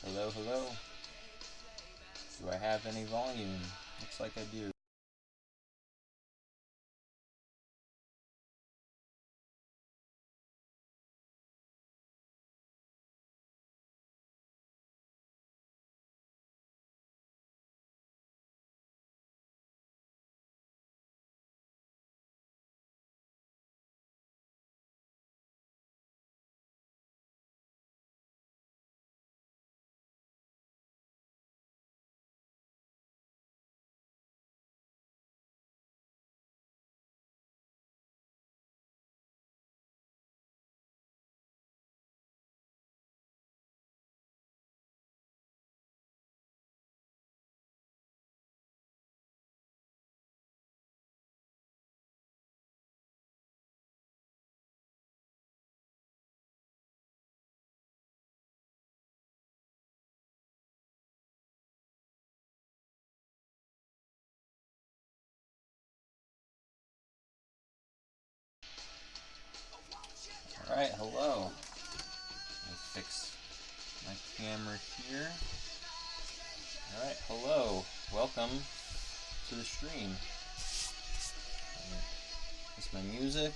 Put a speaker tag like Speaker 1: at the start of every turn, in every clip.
Speaker 1: Hello, hello. Do I have any volume? Looks like I do. Alright, hello. Let me fix my camera here. Alright, hello. Welcome to the stream. This is my music.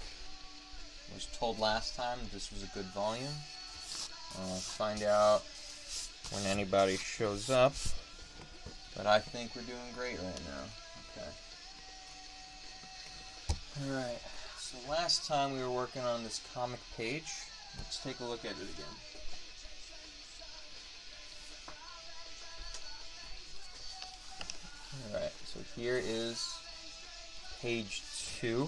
Speaker 1: I was told last time this was a good volume. Find out when anybody shows up. But I think we're doing great right now. Okay. Alright. So last time we were working on this comic page. Let's take a look at it again. Alright, so here is page 2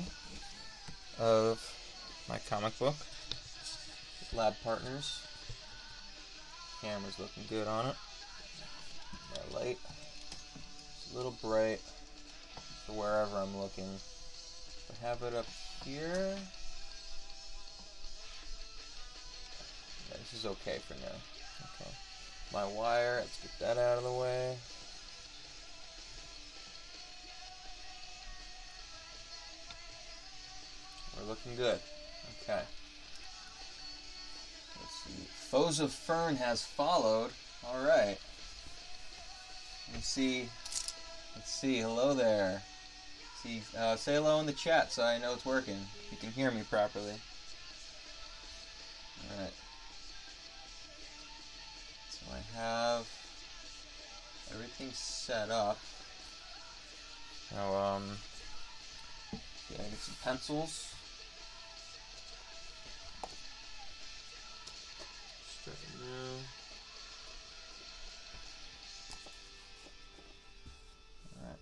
Speaker 1: of my comic book. Lab Partners. Camera's looking good on it. My light is a little bright for wherever I'm looking. I have it up here. Yeah, this is okay for now. Okay. My wire, let's get that out of the way. We're looking good. Okay. Let's see. Foes of Fern has followed. Alright. Let's see. Hello there. See, say hello in the chat so I know it's working. You can hear me properly. Alright. So I have everything set up. Now, yeah, I get some pencils. Start now. Alright.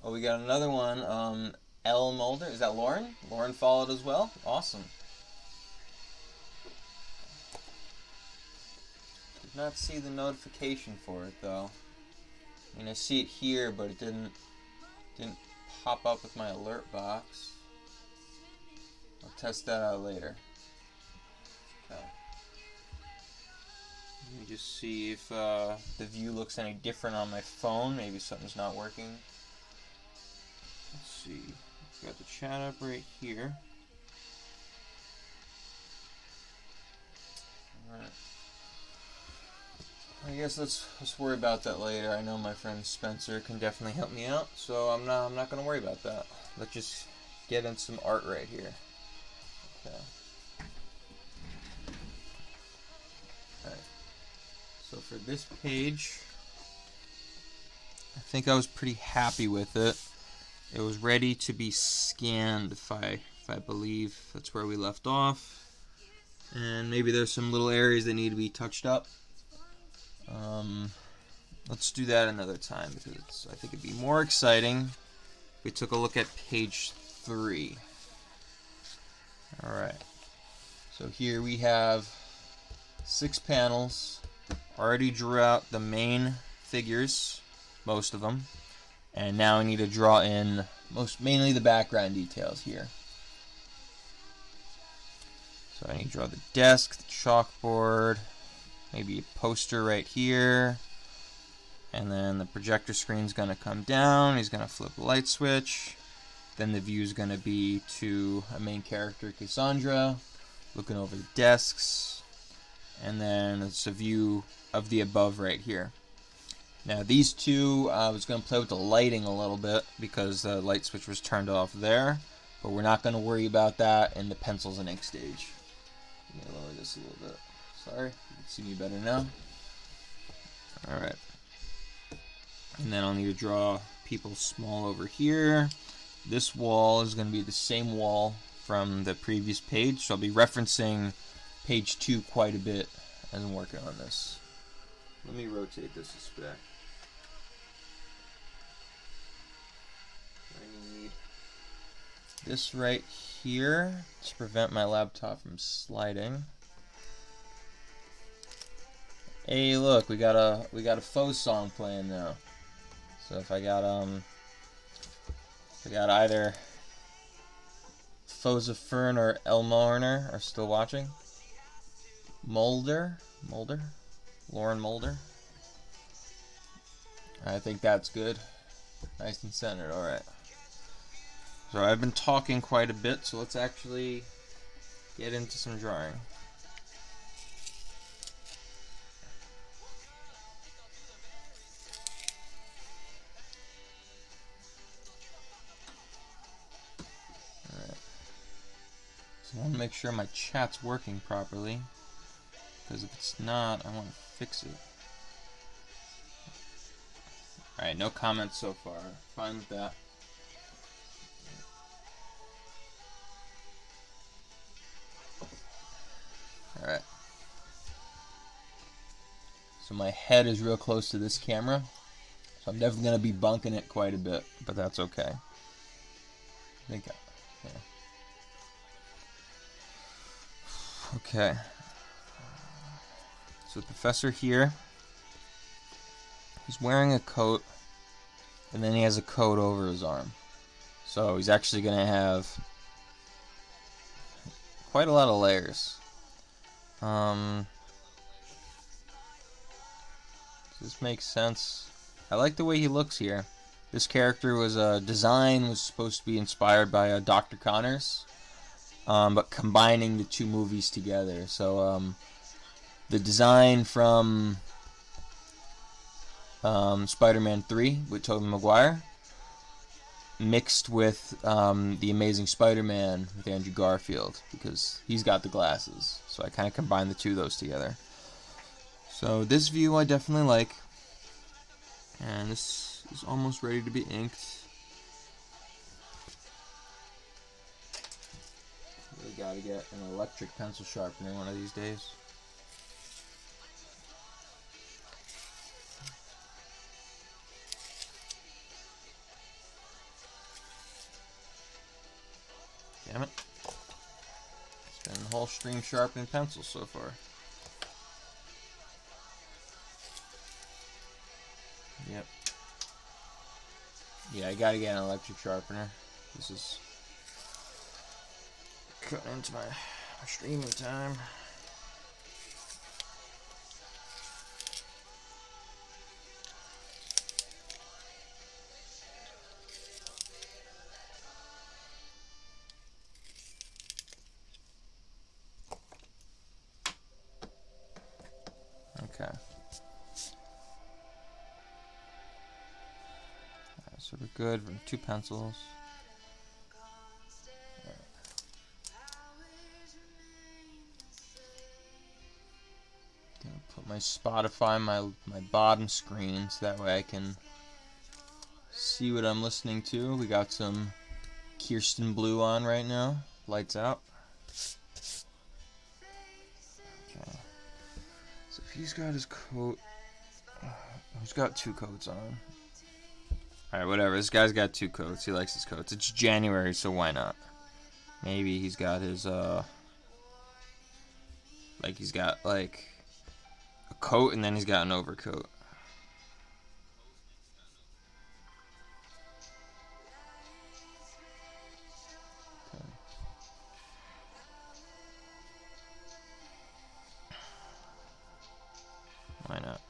Speaker 1: Oh, we got another one. L. Mulder. Is that Lauren? Lauren followed as well? Awesome. Did not see the notification for it, though. I mean, I see it here, but it didn't pop up with my alert box. I'll test that out later. Okay. Let me just see if the view looks any different on my phone. Maybe something's not working. Let's see. Got the chat up right here. Alright. I guess let's worry about that later. I know my friend Spencer can definitely help me out, so I'm not gonna worry about that. Let's just get in some art right here. Okay. Alright. So for this page, I think I was pretty happy with it. It was ready to be scanned, if I believe that's where we left off. And maybe there's some little areas that need to be touched up. Let's do that another time because I think it'd be more exciting if we took a look at page 3. Alright. So here we have 6 panels. Already drew out the main figures, most of them. And now I need to draw in mainly the background details here. So I need to draw the desk, the chalkboard, maybe a poster right here. And then the projector screen's going to come down. He's going to flip the light switch. Then the view's going to be to a main character, Cassandra, looking over the desks. and then it's a view of the above right here. Now these two, I was going to play with the lighting a little bit because the light switch was turned off there, but we're not going to worry about that in the pencils and ink stage. Let me lower this a little bit. Sorry, you can see me better now. Alright. And then I'll need to draw people small over here. This wall is going to be the same wall from the previous page, so I'll be referencing page 2 quite a bit as I'm working on this. Let me rotate this a spec. I need this right here to prevent my laptop from sliding. Hey, look, we got a faux song playing now. So if I got either Foza Fern or El Marner are still watching. Mulder, Lauren Mulder. I think that's good. Nice and centered. All right. So I've been talking quite a bit, so let's actually get into some drawing. I want to make sure my chat's working properly, because if it's not, I want to fix it. Alright, no comments so far. Fine with that. Alright. So my head is real close to this camera, so I'm definitely going to be bunking it quite a bit, but that's okay. I think yeah. Okay. So the professor here, he's wearing a coat, and then he has a coat over his arm. So he's actually going to have quite a lot of layers. This makes sense. I like the way he looks here. This character was design was supposed to be inspired by Dr. Connors, but combining the two movies together. So the design from Spider-Man 3 with Tobey Maguire mixed with The Amazing Spider-Man with Andrew Garfield, because he's got the glasses. So I kind of combined the two of those together. So this view I definitely like. And this is almost ready to be inked. Really gotta get an electric pencil sharpener one of these days. Damn it. Spend the whole stream sharpening pencils so far. Yep. Yeah, I gotta get an electric sharpener. This is cutting into my streaming time. Okay. So we're good. We're 2 pencils. Gonna put my Spotify my bottom screen so that way I can see what I'm listening to. We got some Kirsten Blue on right now. Lights out. Okay. So if he's got his coat, he's got 2 coats on. Alright, whatever. This guy's got 2 coats. He likes his coats. It's January, so why not? Maybe he's got his, like he's got, like, a coat and then he's got an overcoat. Okay. Why not?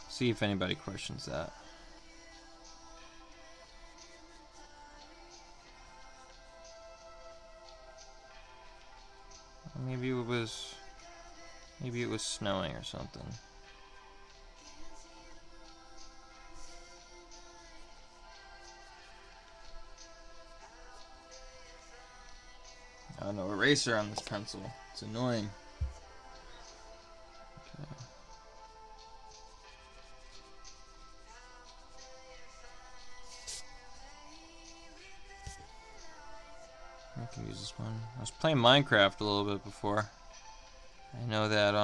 Speaker 1: See if anybody questions that. Maybe it was Maybe it was snowing or something. Oh, no eraser on this pencil. It's annoying. Okay. I can use this one. I was playing Minecraft a little bit before. I know that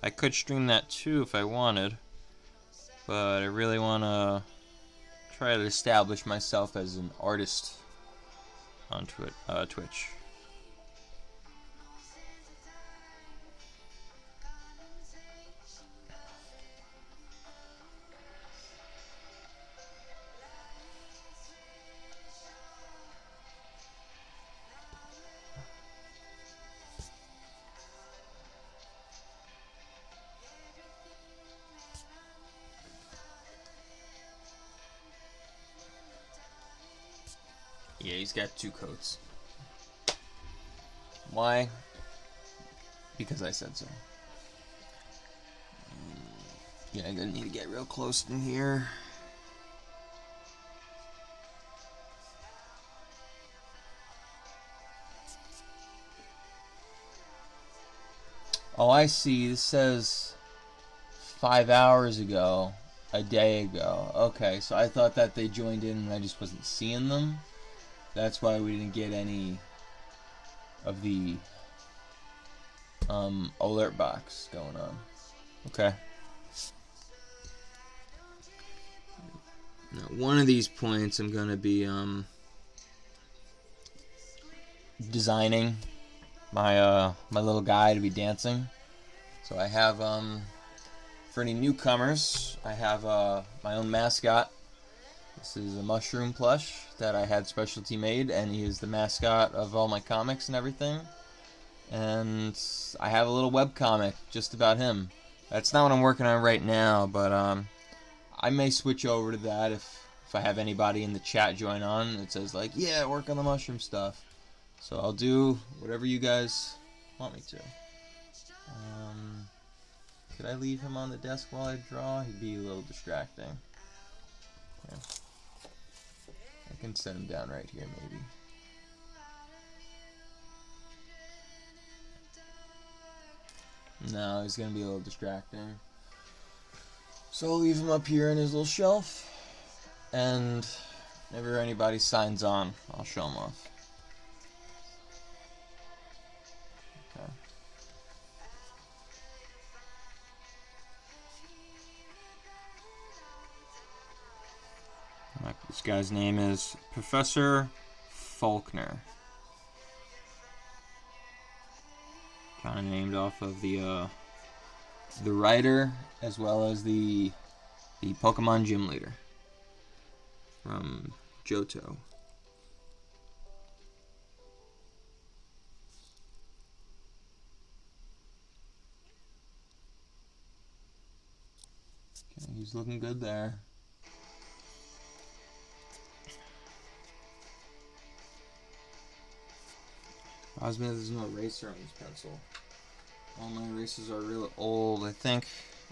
Speaker 1: I could stream that too if I wanted, but I really want to try to establish myself as an artist on Twitch. Yeah, he's got 2 coats. Why? Because I said so. Yeah, I'm gonna need to get real close in here. Oh, I see. This says 5 hours ago, a day ago. Okay, so I thought that they joined in and I just wasn't seeing them. That's why we didn't get any of the alert box going on. Okay. Now, one of these points I'm gonna be designing my my little guy to be dancing. So I have for any newcomers, I have my own mascot. This is a mushroom plush that I had specialty made, and he is the mascot of all my comics and everything. And I have a little webcomic just about him. That's not what I'm working on right now, but I may switch over to that if I have anybody in the chat join on that says like, yeah, work on the mushroom stuff. So I'll do whatever you guys want me to. Could I leave him on the desk while I draw? He'd be a little distracting. Yeah. I can set him down right here, maybe. No, he's going to be a little distracting. So I'll leave him up here in his little shelf. And whenever anybody signs on, I'll show him off. Okay. This guy's name is Professor Faulkner. Kind of named off of the writer as well as the Pokemon gym leader from Johto. Okay, he's looking good there. Osmond, there's no eraser on this pencil. All my erasers are real old. I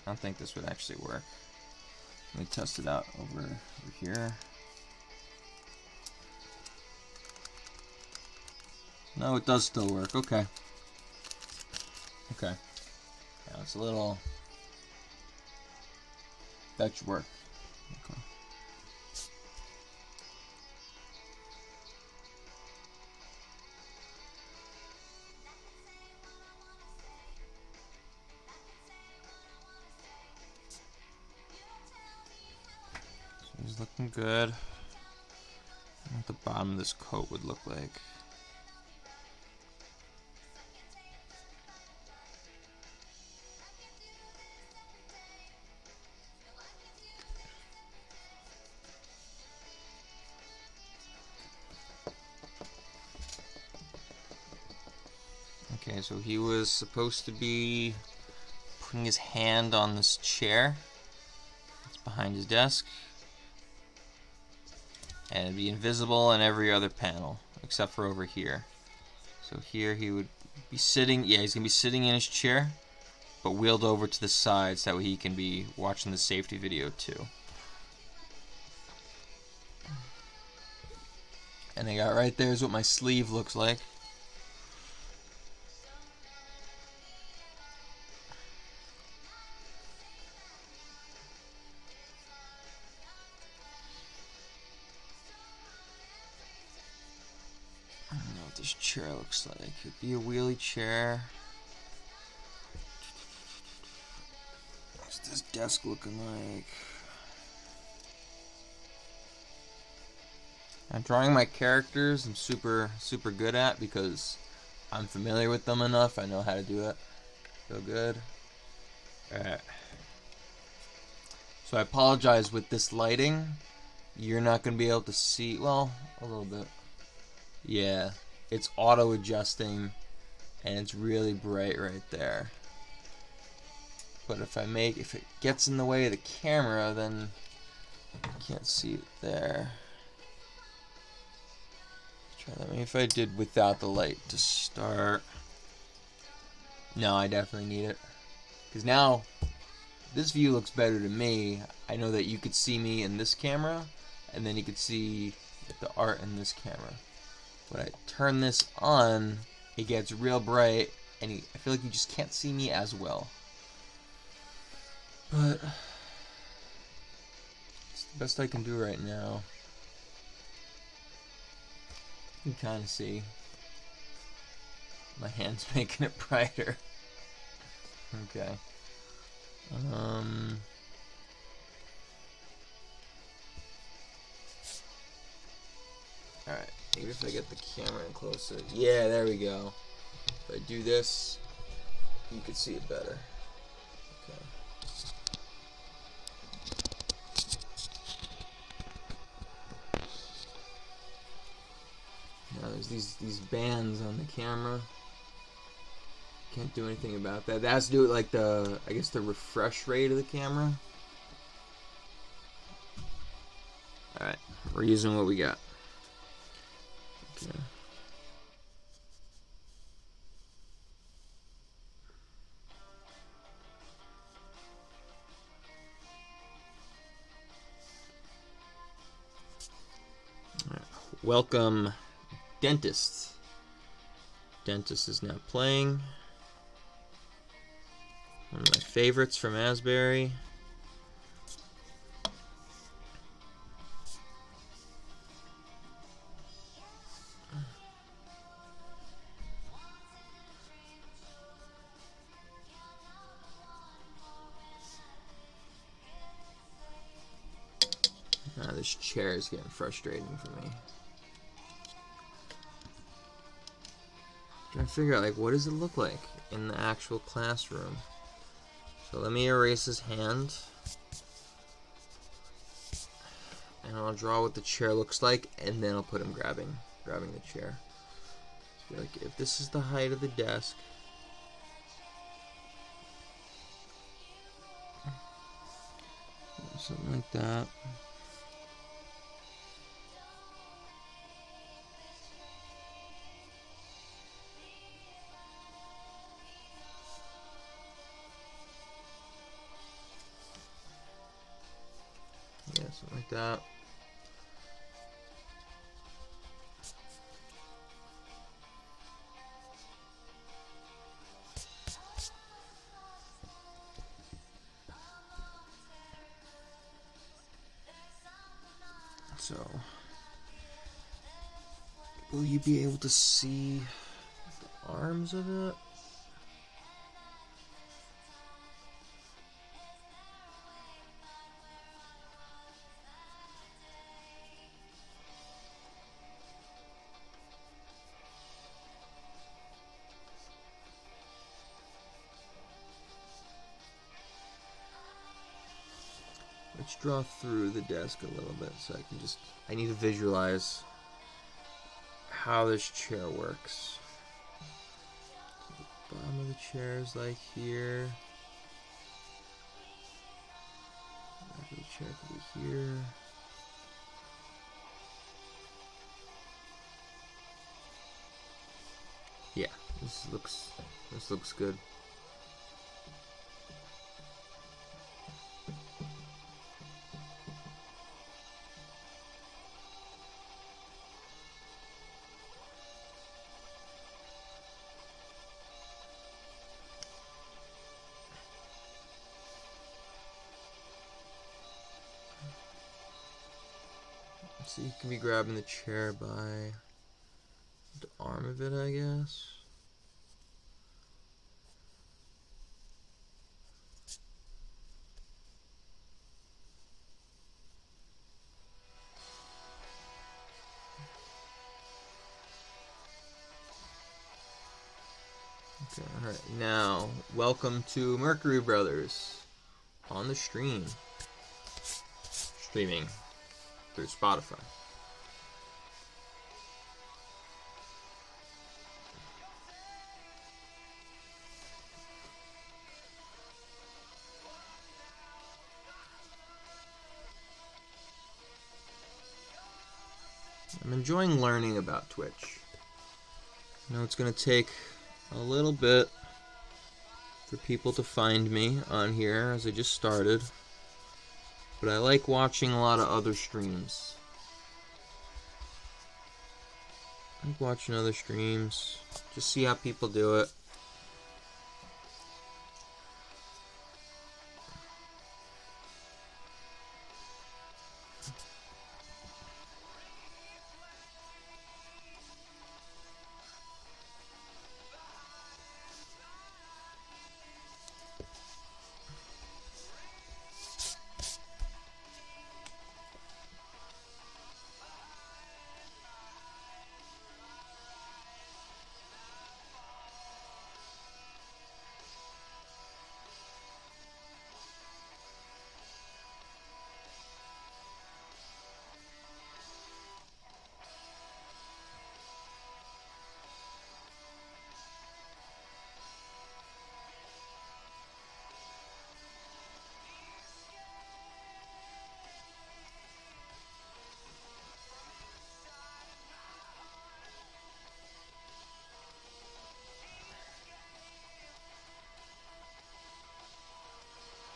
Speaker 1: don't think this would actually work. Let me test it out over here. No, it does still work. Okay. Okay. Now it's a little... That should work. Okay. He's looking good. What the bottom of this coat would look like. Okay, so he was supposed to be putting his hand on this chair. It's behind his desk. And it'd be invisible in every other panel, except for over here. So here he would be sitting, yeah, he's going to be sitting in his chair. but wheeled over to the side so that way he can be watching the safety video too. And I got right there is what my sleeve looks like. I don't know what this chair looks like. It'd be a wheelie chair. What's this desk looking like? I'm drawing my characters. I'm super good at because I'm familiar with them enough. I know how to do it. Feel good. Alright. So I apologize with this lighting. You're not going to be able to see, well, a little bit. Yeah, it's auto adjusting and it's really bright right there. But if it gets in the way of the camera, then I can't see it there. Try that. Maybe if I did without the light to start. No, I definitely need it. Because now, this view looks better to me. I know that you could see me in this camera, and then you could see the art in this camera. When I turn this on, it gets real bright, and I feel like you just can't see me as well. But it's the best I can do right now. You can kind of see my hand's making it brighter. Okay. Alright, maybe if I get the camera in closer. Yeah, there we go. If I do this, you can see it better. Okay. Now there's these bands on the camera. Can't do anything about that. That has to do with like the, I guess, the refresh rate of the camera. Alright, we're using what we got. Okay. Alright. Welcome, Dentist. Dentist is now playing. One of my favorites from Asbury. This chair is getting frustrating for me. Trying to figure out, like, what does it look like in the actual classroom? So let me erase his hand. And I'll draw what the chair looks like, and then I'll put him grabbing the chair. So like, if this is the height of the desk, something like that. Yeah, something like that. So, will you be able to see the arms of it? Let's draw through the desk a little bit so I need to visualize how this chair works. So the bottom of the chair is like here. The chair could be here. Yeah, this looks good. So you can be grabbing the chair by the arm of it, I guess. Okay, alright, now, welcome to Mercury Brothers on the stream. Streaming through Spotify. I'm enjoying learning about Twitch. I know it's going to take a little bit for people to find me on here as I just started, but I like watching a lot of other streams. I like watching other streams, just see how people do it.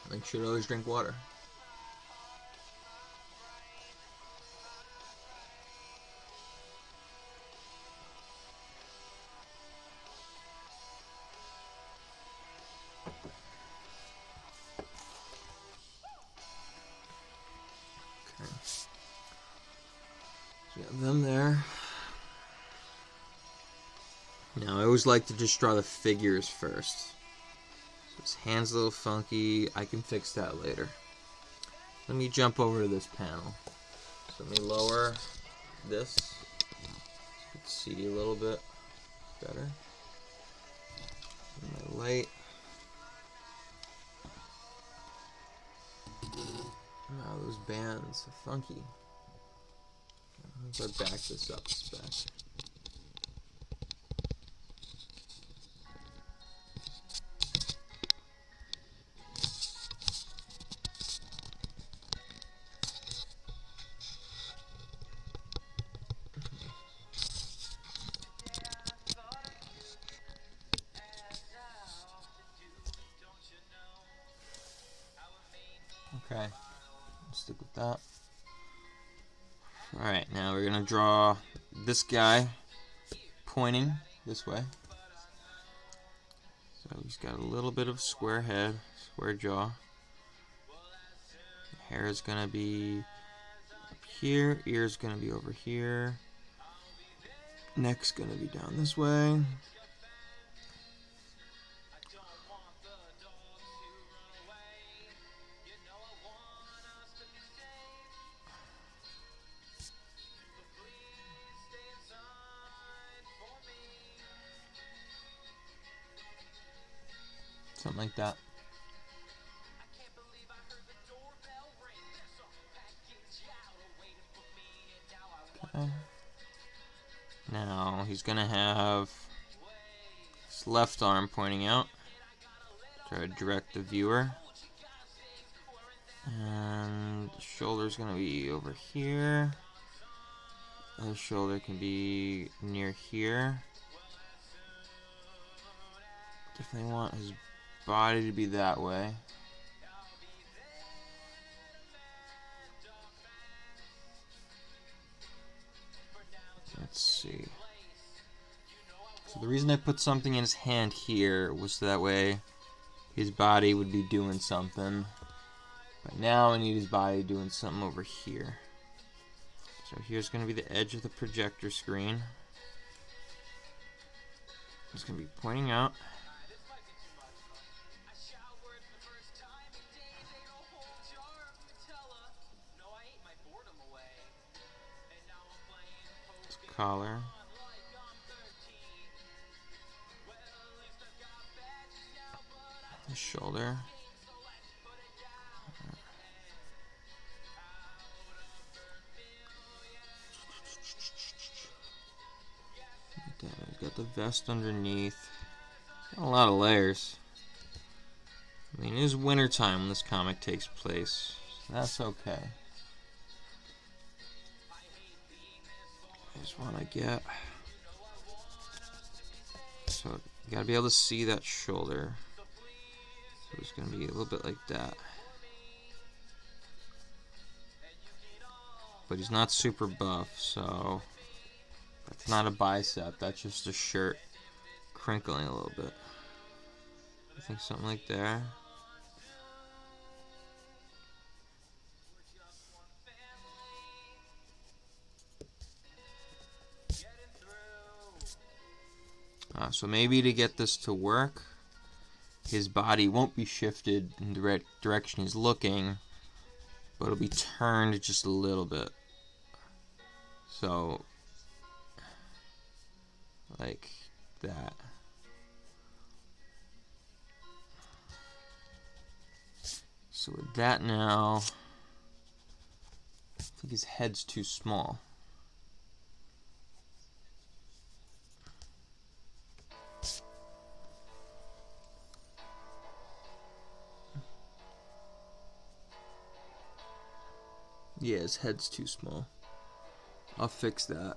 Speaker 1: Make sure to always drink water. Okay. So you have them there. Now I always like to just draw the figures first. So his hand's a little funky. I can fix that later. Let me jump over to this panel. So let me lower this so you can see a little bit better. And my light. Wow, those bands are funky. Let me back this up a spec. Okay, let's stick with that. Alright, now we're going to draw this guy pointing this way. So he's got a little bit of square head, square jaw. Hair is going to be up here, ear's going to be over here. Neck's going to be down this way. Something like that. Okay. Now he's gonna have his left arm pointing out. Try to direct the viewer. And the shoulder's gonna be over here. The shoulder can be near here. Definitely want his body to be that way. Let's see. So the reason I put something in his hand here was so that way his body would be doing something. But now I need his body doing something over here. So So here's going to be the edge of the projector screen. It's going to be pointing out. It's collar. The shoulder. He's got the vest underneath. Got a lot of layers. I mean, it is wintertime when this comic takes place. So that's okay. Here's one I get. So you gotta be able to see that shoulder. So it's gonna be a little bit like that. But he's not super buff, so that's not a bicep. That's just a shirt crinkling a little bit. I think something like there. So maybe to get this to work, his body won't be shifted in the direction he's looking, but it'll be turned just a little bit. So, like that. So with that now, I think his head's too small. Yeah, his head's too small. I'll fix that.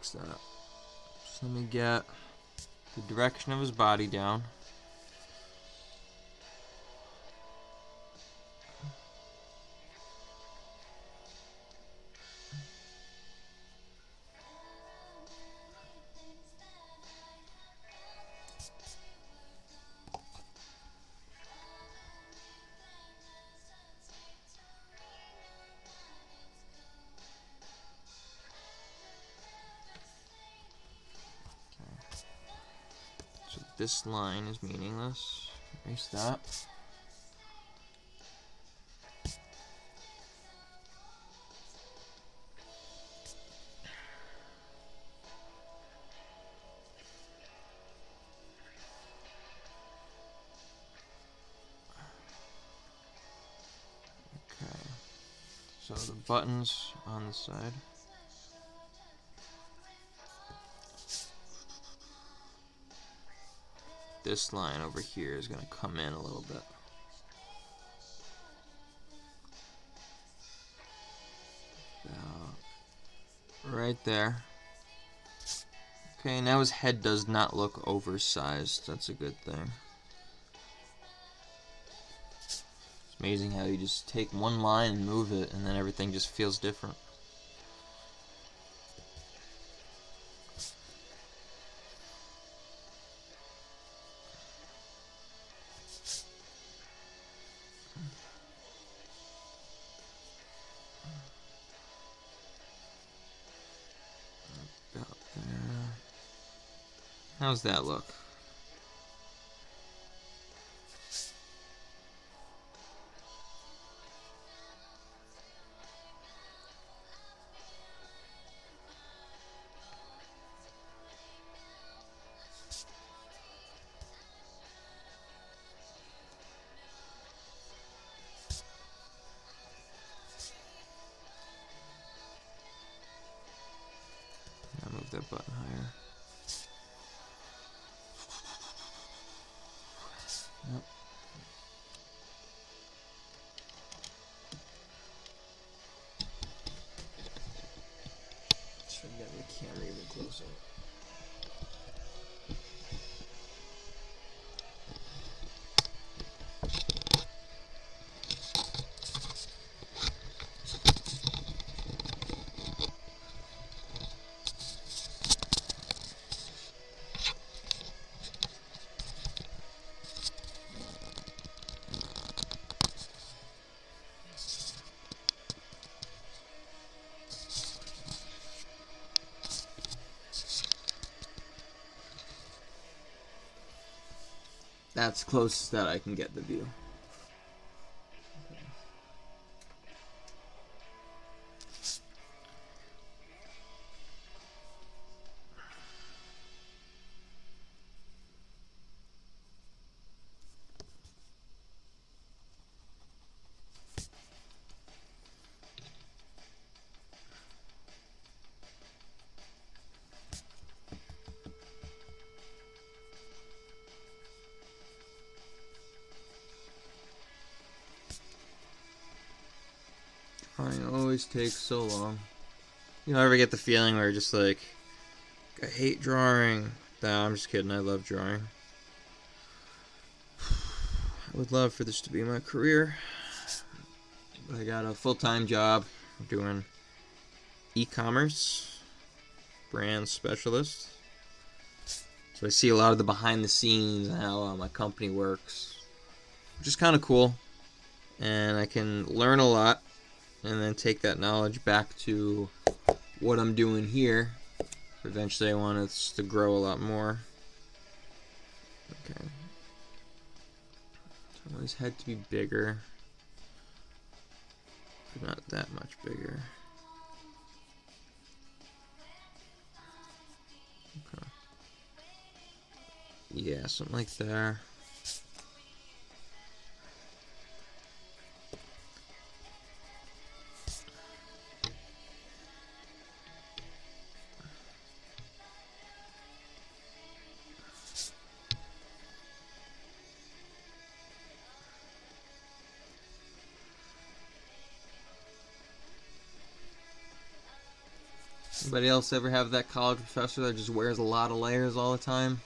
Speaker 1: So let me get the direction of his body down. So this line is meaningless. Erase that. Okay. So the buttons on the side. This line over here is going to come in a little bit. About right there. Okay, now his head does not look oversized. That's a good thing. It's amazing how you just take one line and move it, and then everything just feels different. About there. How's that look? I'll move that button higher. Yep. Should get the camera even closer. that's close that I can get the view. Drawing always takes so long. You know, ever get the feeling where you're just like, I hate drawing. Nah, I'm just kidding. I love drawing. I would love for this to be my career. But I got a full-time job doing e-commerce, brand specialist. So I see a lot of the behind the scenes and how my company works, which is kind of cool. And I can learn a lot and then take that knowledge back to what I'm doing here. Eventually I want it to grow a lot more. Okay. I want his head to be bigger, but not that much bigger. Okay. Yeah, something like there. Anybody else ever have that college professor that just wears a lot of layers all the time?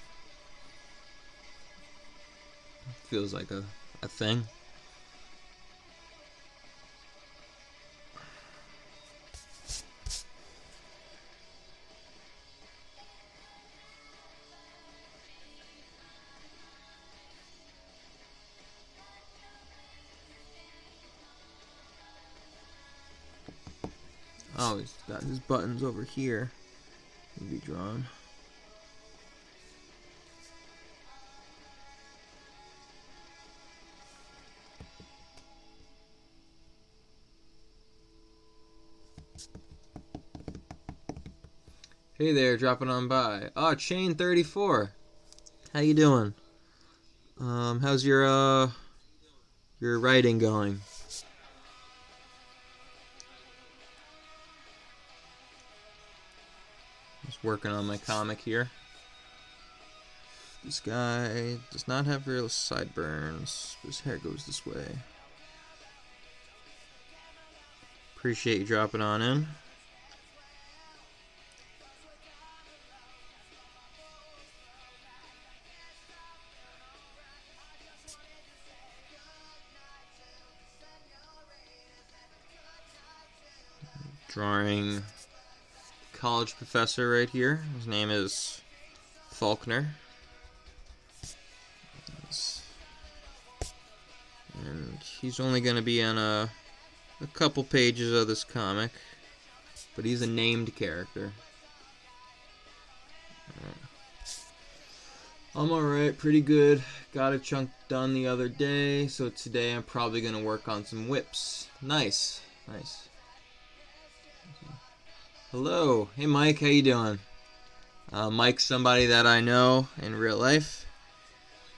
Speaker 1: Feels like a thing. Oh, he's got his buttons over here. He'll be drawn. Hey there, dropping on by. Oh, Chain 34. How you doing? How's your writing going? Just working on my comic here. This guy does not have real sideburns. His hair goes this way. Appreciate you dropping on in. Drawing college professor right here. His name is Faulkner. And he's only going to be on a couple pages of this comic, but he's a named character. I'm alright, pretty good. Got a chunk done the other day, so today I'm probably going to work on some whips. Nice, nice. Hello, hey Mike, how you doing? Mike's somebody that I know in real life.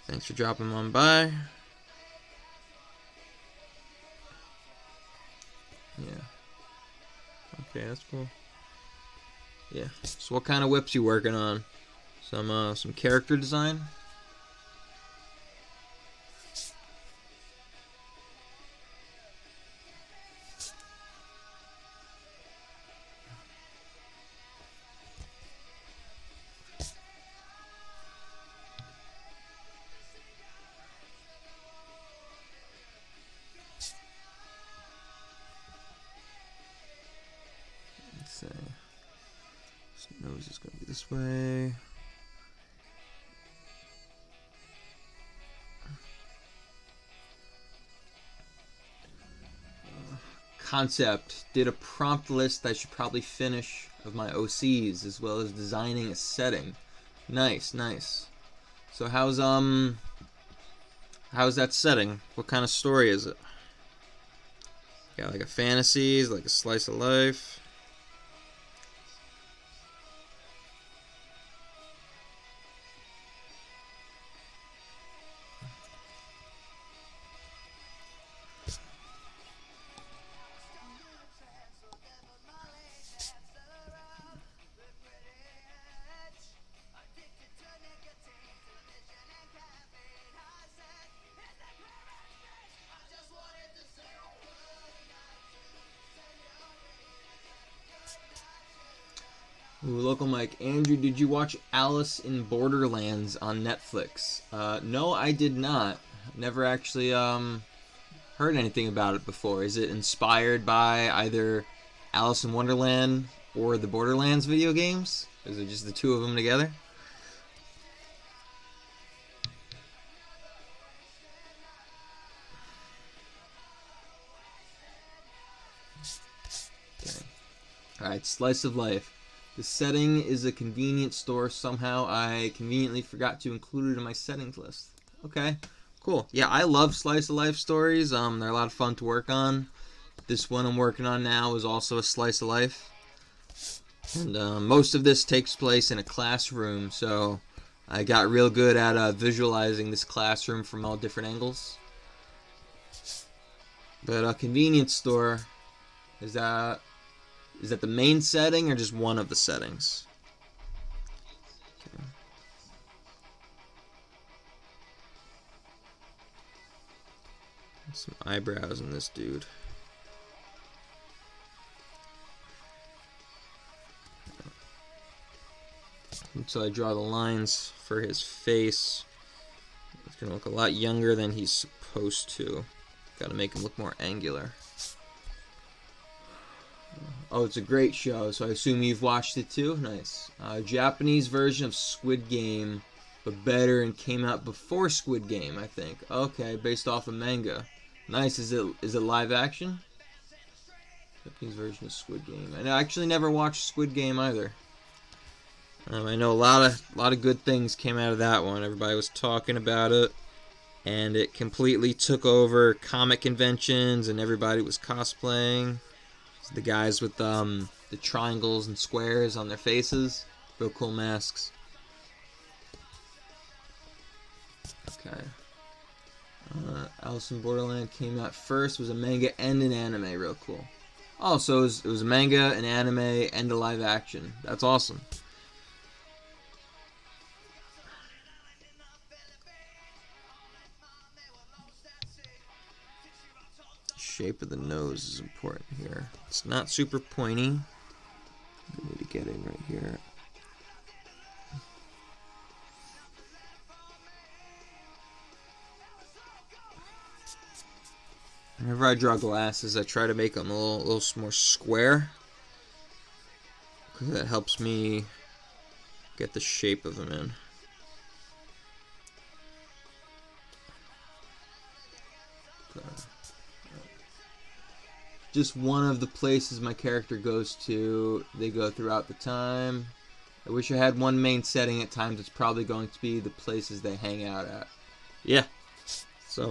Speaker 1: Thanks for dropping on by. Yeah. Okay, that's cool. Yeah. So what kind of whips you working on? Some character design? Let's see. His nose is gonna be this way. Concept. Did a prompt list I should probably finish of my OCs, as well as designing a setting. Nice, nice. So how's how's that setting? What kind of story is it? Got like a fantasy, like a slice of life. Ooh, local Mike. Andrew, did you watch Alice in Borderlands on Netflix? No, I did not. Never actually heard anything about it before. Is it inspired by either Alice in Wonderland or the Borderlands video games? Is it just the two of them together? Okay. Alright, Slice of Life. The setting is a convenience store. Somehow I conveniently forgot to include it in my settings list. Okay, cool. Yeah, I love slice of life stories. They're a lot of fun to work on. This one I'm working on now is also a slice of life. And most of this takes place in a classroom, so I got real good at visualizing this classroom from all different angles. But a convenience store, is that the main setting or just one of the settings? Okay. Some eyebrows in this dude. Until I draw the lines for his face. It's going to look a lot younger than he's supposed to. Got to make him look more angular. Oh, it's a great show, so I assume you've watched it too? Nice. Japanese version of Squid Game, but better and came out before Squid Game, I think. Okay, based off a manga. Nice. Is it live action? Japanese version of Squid Game. I actually never watched Squid Game either. I know a lot of good things came out of that one. Everybody was talking about it, and it completely took over comic conventions, and everybody was cosplaying. The guys with the triangles and squares on their faces, real cool masks. Okay. Alice in Borderland came out first. It was a manga and an anime. Real cool. Oh, so it was a manga, an anime, and a live action. That's awesome. Shape of the nose is important here. It's not super pointy. We need to get in right here. Whenever I draw glasses, I try to make them a little more square, because that helps me get the shape of them in. Just one of the places my character goes to, they go throughout the time. I wish I had one main setting. At times it's probably going to be the places they hang out at. Yeah. So,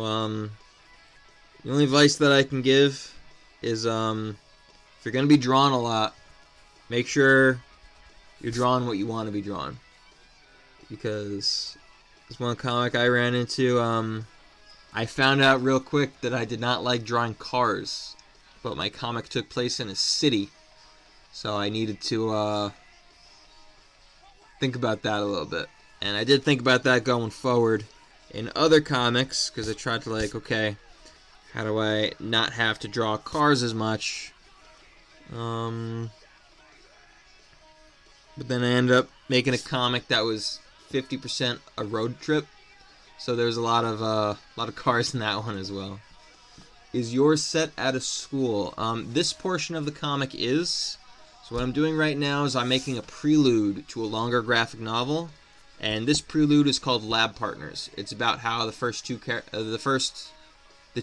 Speaker 1: the only advice that I can give is, if you're going to be drawn a lot, make sure you're drawing what you want to be drawn. Because this one comic I ran into, I found out real quick that I did not like drawing cars. But my comic took place in a city, so I needed to think about that a little bit. And I did think about that going forward in other comics, because I tried to okay, how do I not have to draw cars as much? But then I ended up making a comic that was 50% a road trip, so there's a lot of cars in that one as well. Is yours set at a school? This portion of the comic is. So what I'm doing right now is I'm making a prelude to a longer graphic novel, and this prelude is called Lab Partners. It's about how the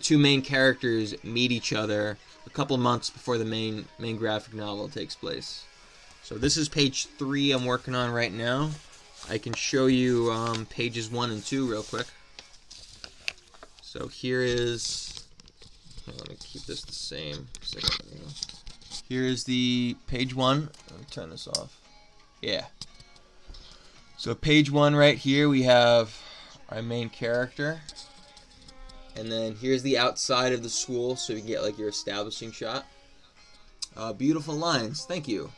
Speaker 1: two main characters meet each other a couple months before the main graphic novel takes place. So this is page 3 I'm working on right now. I can show you pages 1 and 2 real quick. So here is, let me keep this the same. Here is the page 1. Let me turn this off. Yeah. So page 1 right here, we have our main character. And then here's the outside of the school, so you can get like your establishing shot. Beautiful lines, thank you.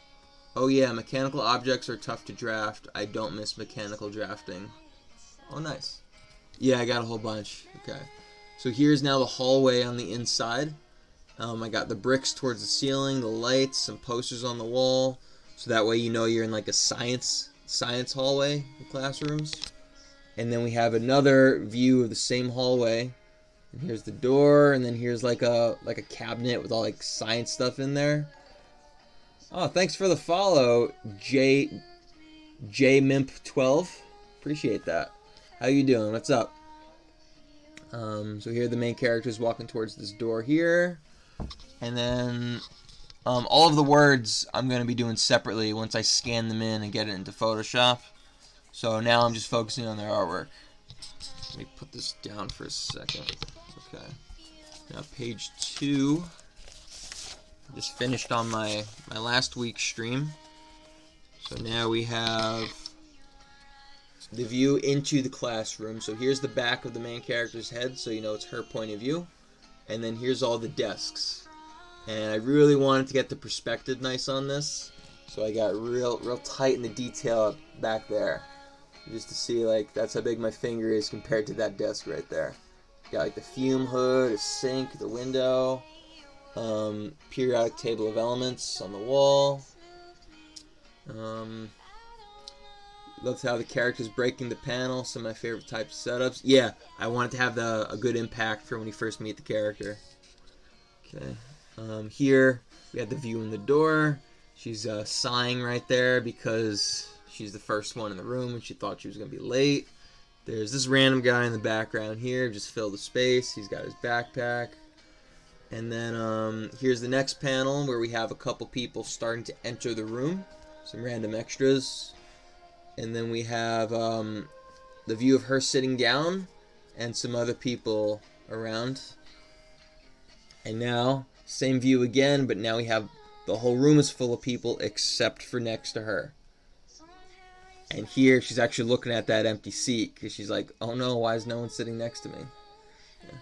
Speaker 1: Oh yeah, mechanical objects are tough to draft. I don't miss mechanical drafting. Oh nice. Yeah, I got a whole bunch. Okay. So here's now the hallway on the inside. I got the bricks towards the ceiling, the lights, some posters on the wall. So that way you know you're in like a science hallway in classrooms. And then we have another view of the same hallway. And here's the door, and then here's like a cabinet with all like science stuff in there. Oh, thanks for the follow, JMimp12. Appreciate that. How you doing? What's up? So here the main character is walking towards this door here. And then all of the words I'm going to be doing separately once I scan them in and get it into Photoshop. So now I'm just focusing on their artwork. Let me put this down for a second. Okay. Now page 2. I just finished on my last week's stream. So now we have the view into the classroom. So here's the back of the main character's head, so you know it's her point of view. And then here's all the desks. And I really wanted to get the perspective nice on this, so I got real tight in the detail back there, just to see like that's how big my finger is compared to that desk right there. Got like the fume hood, a sink, the window, periodic table of elements on the wall. Loved how the character's breaking the panel. Some of my favorite types of setups. Yeah, I wanted to have a good impact for when you first meet the character. Okay. Here we have the view in the door. She's sighing right there because she's the first one in the room and she thought she was going to be late. There's this random guy in the background here, just fill the space. He's got his backpack. And then here's the next panel where we have a couple people starting to enter the room. Some random extras. And then we have the view of her sitting down and some other people around. And now, same view again, but now we have the whole room is full of people except for next to her. And here she's actually looking at that empty seat because she's like, oh no, why is no one sitting next to me? Yeah.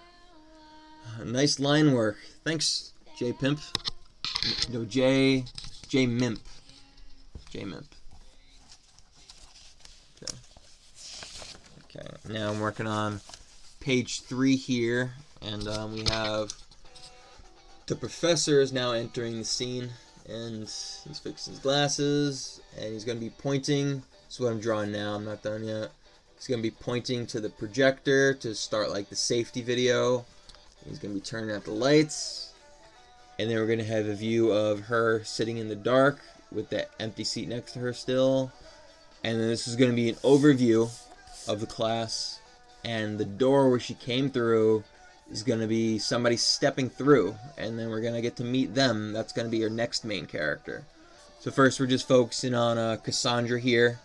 Speaker 1: Nice line work. Thanks, JPimp. No, JMimp. JMimp. Okay, now I'm working on page 3 here, and we have the professor is now entering the scene, and he's fixing his glasses, and he's going to be pointing. This is what I'm drawing now, I'm not done yet. He's going to be pointing to the projector to start like the safety video. He's going to be turning out the lights, and then we're going to have a view of her sitting in the dark with that empty seat next to her still. And then this is going to be an overview of the class, and the door where she came through is going to be somebody stepping through, and then we're going to get to meet them. That's going to be your next main character. So first we're just focusing on Cassandra here,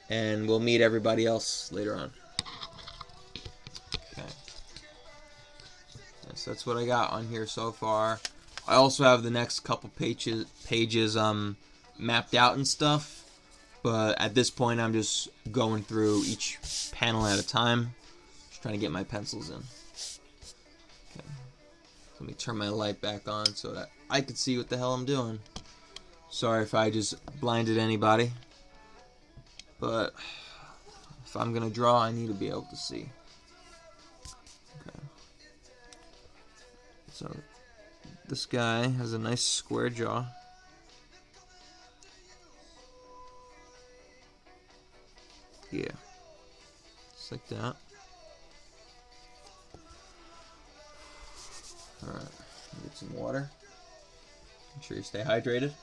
Speaker 1: and we'll meet everybody else later on. Okay. So that's what I got on here so far. I also have the next couple pages mapped out and stuff, but at this point I'm just going through each panel at a time, just trying to get my pencils in. Okay. Let me turn my light back on so that I can see what the hell I'm doing. Sorry if I just blinded anybody, but if I'm gonna draw, I need to be able to see. Okay. So this guy has a nice square jaw. Yeah, just like that. Alright, get some water. Make sure you stay hydrated.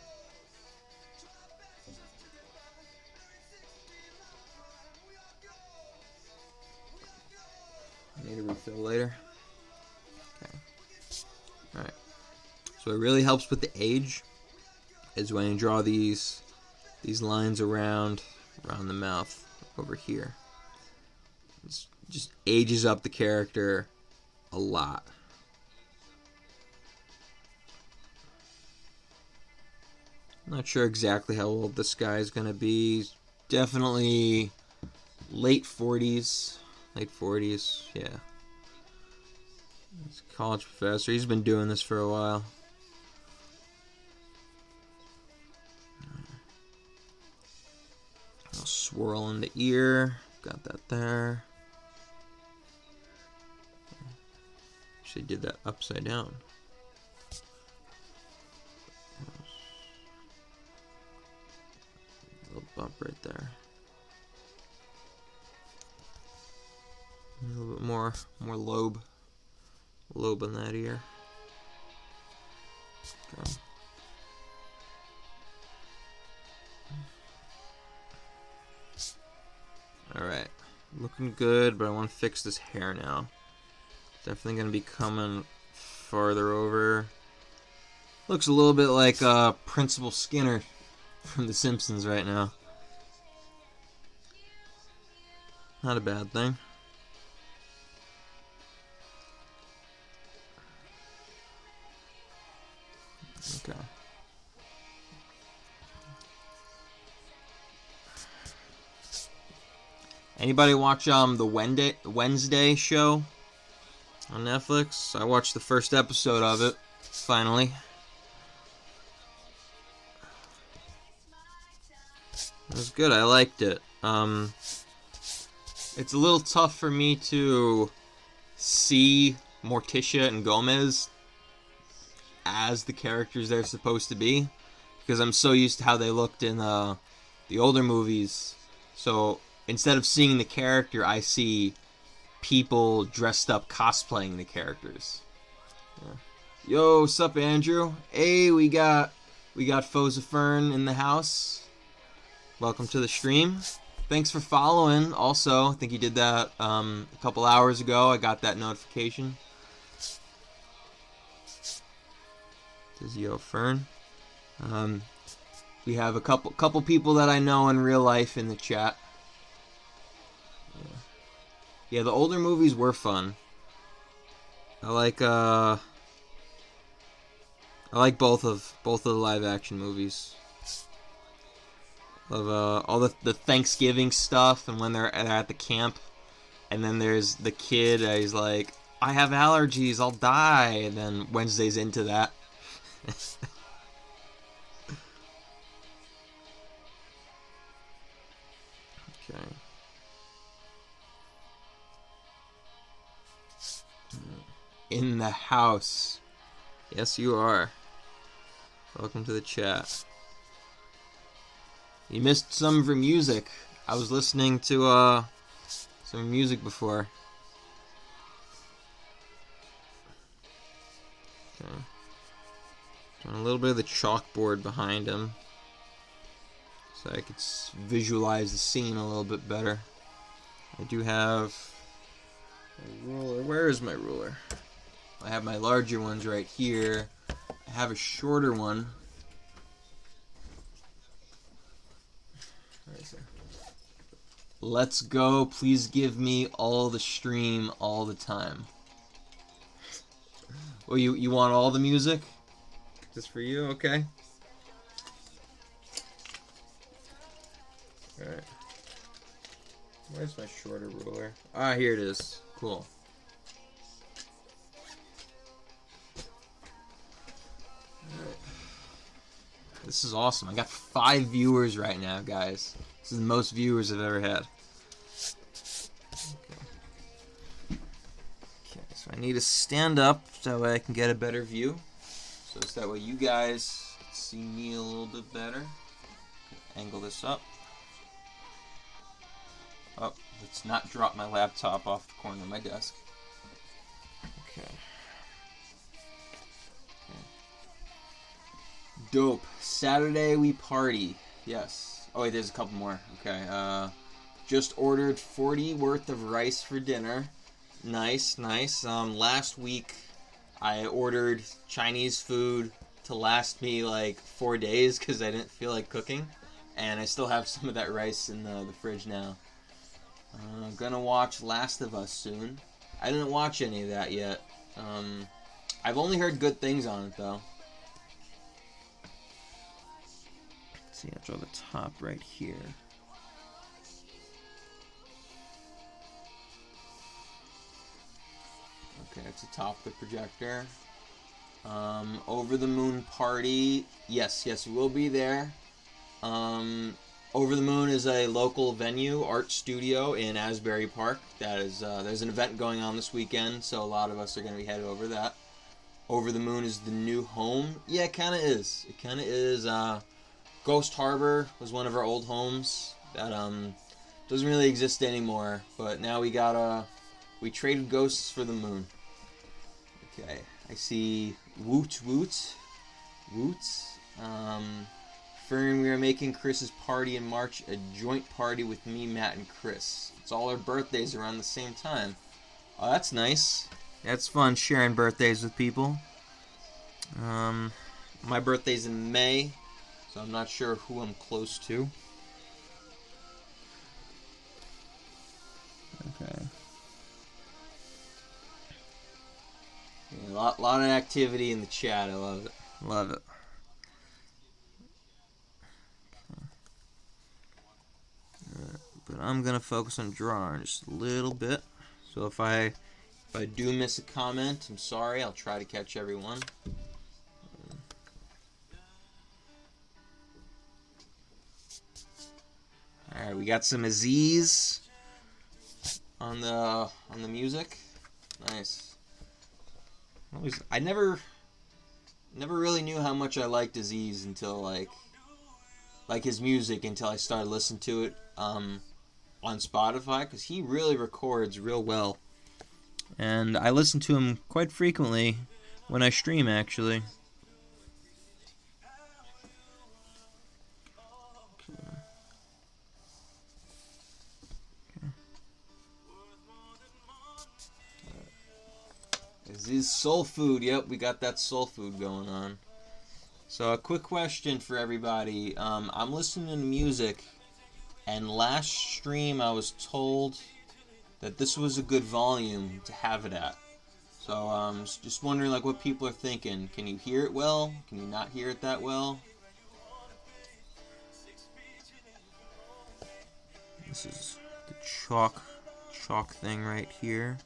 Speaker 1: I need a refill later. Okay. Alright. So it really helps with the age is when you draw these lines around the mouth over here. It just ages up the character a lot. Not sure exactly how old this guy is going to be. He's definitely late 40s. Late 40s, yeah. He's a college professor. He's been doing this for a while. I'll swirl in the ear. Got that there. Actually did that upside down. Little bump right there. A little bit more lobe in that ear. Okay. Alright, looking good, but I want to fix this hair now. Definitely going to be coming farther over. Looks a little bit like Principal Skinner from The Simpsons right now. Not a bad thing. Okay. Anybody watch the Wednesday show on Netflix? I watched the first episode of it, finally. It was good. I liked it. It's a little tough for me to see Morticia and Gomez as the characters they're supposed to be, because I'm so used to how they looked in the older movies. So instead of seeing the character, I see people dressed up cosplaying the characters. Yeah. Yo, sup, Andrew? Hey, we got Fozafern in the house. Welcome to the stream. Thanks for following. Also, I think you did that a couple hours ago. I got that notification. This is Yo Fern. We have a couple people that I know in real life in the chat. Yeah, the older movies were fun. I like both of the live action movies. Of all the Thanksgiving stuff, and when they're at the camp, and then there's the kid. He's like, I have allergies, I'll die, and then Wednesday's into that. Okay. In the house. Yes, you are. Welcome to the chat. You missed some of her music. I was listening to some music before. Okay. Doing a little bit of the chalkboard behind him, so I could visualize the scene a little bit better. I do have a ruler. Where is my ruler? I have my larger ones right here. I have a shorter one. Right there. Let's go. Please give me all the stream all the time. Well, you want all the music? Just for you? Okay. Alright. Where's my shorter ruler? Ah, here it is. Cool. Alright. This is awesome. I got 5 viewers right now, guys. This is the most viewers I've ever had. Okay, so I need to stand up so that way I can get a better view. So it's that way you guys see me a little bit better. Angle this up. Oh, let's not drop my laptop off the corner of my desk. Okay. Dope. Saturday we party. Yes. Oh wait, there's a couple more. Okay. Just ordered 40 worth of rice for dinner. Nice, nice. Last week I ordered Chinese food to last me like 4 days because I didn't feel like cooking, and I still have some of that rice in the fridge now. I'm gonna watch Last of Us soon. I didn't watch any of that yet. I've only heard good things on it though. Let's see, I'll draw the top right here. Okay, it's atop the projector. Over the Moon Party. Yes, we'll be there. Over the Moon is a local venue, art studio in Asbury Park. That is, there's an event going on this weekend, so a lot of us are going to be headed over that. Over the Moon is the new home. Yeah, it kind of is. It kind of is. Ghost Harbor was one of our old homes that doesn't really exist anymore, but now we traded ghosts for the moon. Okay, I see Woot. Fern, we are making Chris's party in March a joint party with me, Matt, and Chris. It's all our birthdays around the same time. Oh, that's nice. That's fun, sharing birthdays with people. My birthday's in May, so I'm not sure who I'm close to. Okay. Yeah, lot of activity in the chat. I love it. Love it. Okay. But I'm gonna focus on drawing just a little bit. So if I do miss a comment, I'm sorry. I'll try to catch everyone. All right, we got some Aziz on the music. Nice. I never really knew how much I liked Aziz until like his music until I started listening to it on Spotify, because he really records real well, and I listen to him quite frequently when I stream actually. This is soul food. Yep, we got that soul food going on. So a quick question for everybody. I'm listening to music, and last stream I was told that this was a good volume to have it at. So just wondering like what people are thinking. Can you hear it well? Can you not hear it that well? This is the chalk thing right here.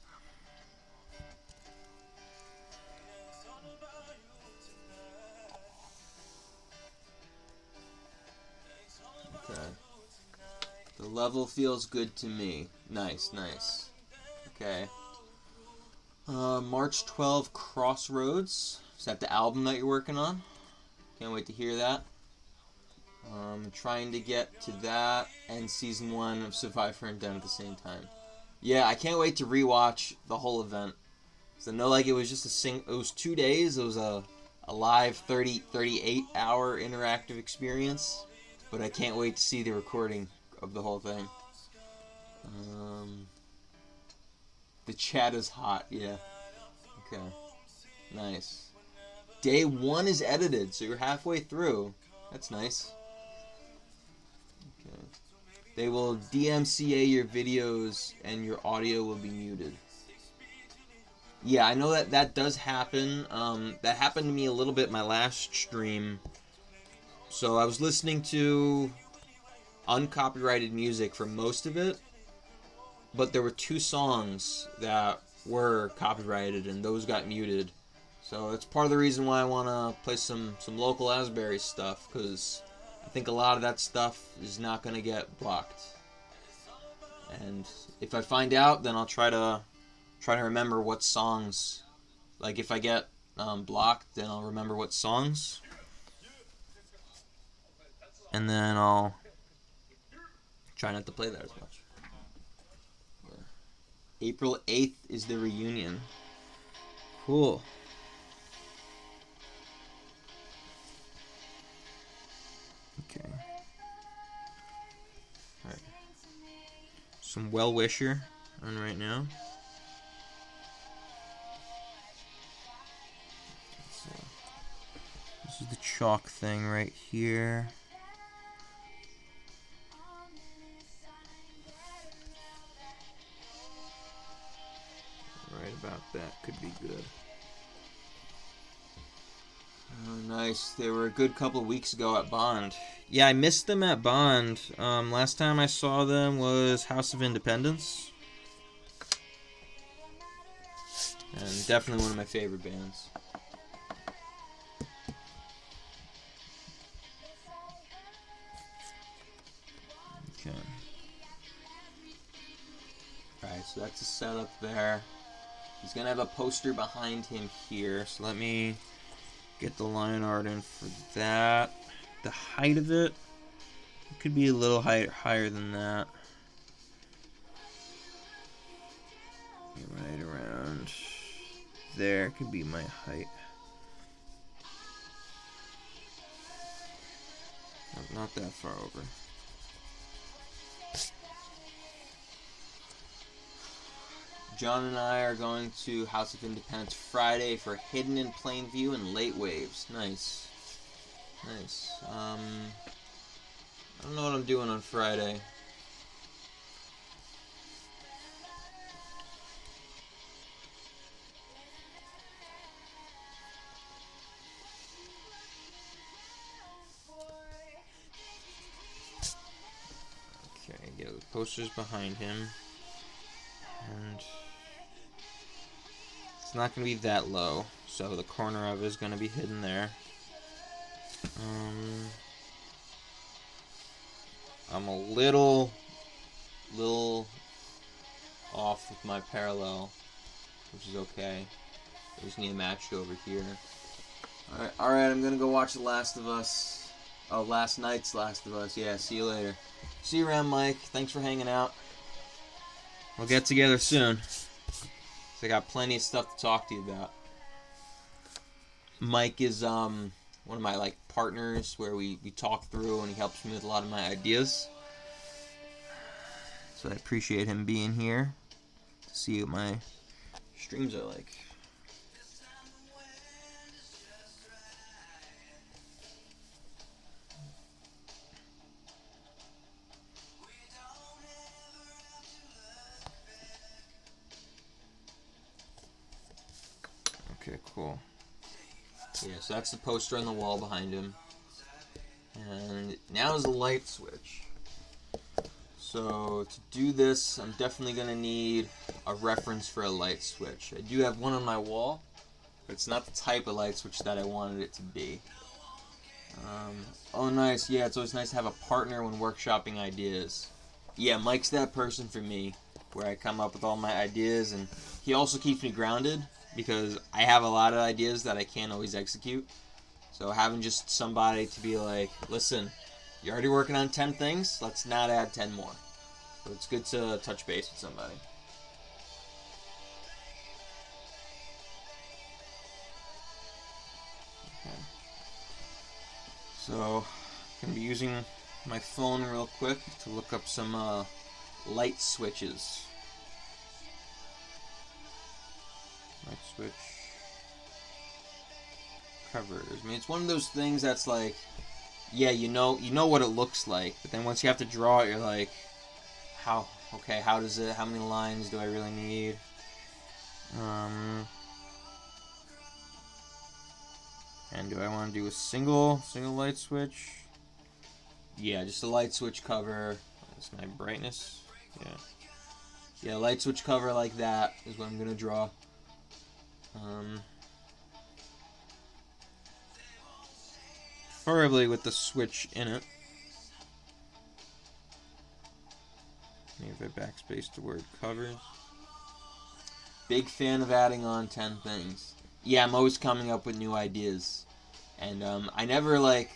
Speaker 1: Okay. The level feels good to me. Nice. Okay. March 12, Crossroads. Is that the album that you're working on? Can't wait to hear that. Trying to get to that and season 1 of Survivor and done at the same time. Yeah, I can't wait to rewatch the whole event. So I know like it was just it was 2 days. It was a live 38 hour interactive experience. But I can't wait to see the recording of the whole thing. The chat is hot, yeah. Okay. Nice. Day 1 is edited, so you're halfway through. That's nice. Okay. They will DMCA your videos and your audio will be muted. Yeah, I know that does happen. That happened to me a little bit my last stream. So I was listening to uncopyrighted music for most of it, but there were 2 songs that were copyrighted and those got muted. So that's part of the reason why I want to play some local Asbury stuff, because I think a lot of that stuff is not going to get blocked. And if I find out, then I'll try to remember what songs. Like if I get blocked, then I'll remember what songs, and then I'll try not to play that as much. Yeah. April 8th is the reunion. Cool. Okay. Alright. Some well-wisher on right now. So, this is the chalk thing right here. That could be good. Oh, nice. They were a good couple of weeks ago at Bond. Yeah, I missed them at Bond. Last time I saw them was House of Independence. And definitely one of my favorite bands. Okay. Alright, so that's a setup there. He's going to have a poster behind him here. So let me get the line art in for that. The height of it could be a little higher than that. Right around there could be my height. Not that far over. John and I are going to House of Independence Friday for Hidden in Plain View and Late Waves. Nice. Nice. I don't know what I'm doing on Friday. Okay, yeah, the poster's behind him. And it's not going to be that low, so the corner of it is going to be hidden there. I'm a little off with my parallel, which is okay. I just need a match over here. Alright, I'm going to go watch The Last of Us. Oh, last night's Last of Us. Yeah, see you later. See you around, Mike. Thanks for hanging out. We'll get together soon. So I got plenty of stuff to talk to you about. Mike is one of my partners where we talk through, and he helps me with a lot of my ideas. So I appreciate him being here to see what my streams are like. Okay, cool. Yeah, so that's the poster on the wall behind him. And now is the light switch. So to do this, I'm definitely going to need a reference for a light switch. I do have one on my wall, but it's not the type of light switch that I wanted it to be. Oh, nice. Yeah, it's always nice to have a partner when workshopping ideas. Yeah, Mike's that person for me, where I come up with all my ideas, and he also keeps me grounded, because I have a lot of ideas that I can't always execute. So having just somebody to be like, listen, you're already working on 10 things, let's not add 10 more. So it's good to touch base with somebody. Okay. So I'm going to be using my phone real quick to look up some light switches. Light switch covers. I mean, it's one of those things that's like, yeah, you know what it looks like, but then once you have to draw it, you're like, how does it, how many lines do I really need? And do I want to do a single light switch? Yeah, just a light switch cover. That's my brightness. Yeah, light switch cover like that is what I'm gonna draw. Preferably with the switch in it. Maybe if I backspace the word covers. Big fan of adding on 10 things. Yeah, I'm always coming up with new ideas. And I never like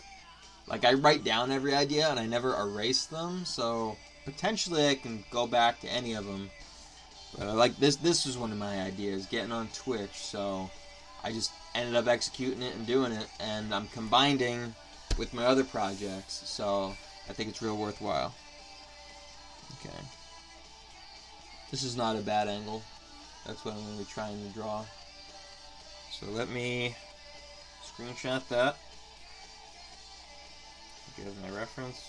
Speaker 1: I write down every idea and I never erase them, so potentially I can go back to any of them. But I like this was one of my ideas, getting on Twitch, so I just ended up executing it and doing it, and I'm combining with my other projects, so I think it's real worthwhile. Okay. This is not a bad angle. That's what I'm going to be trying to draw. So let me screenshot that. Give my reference.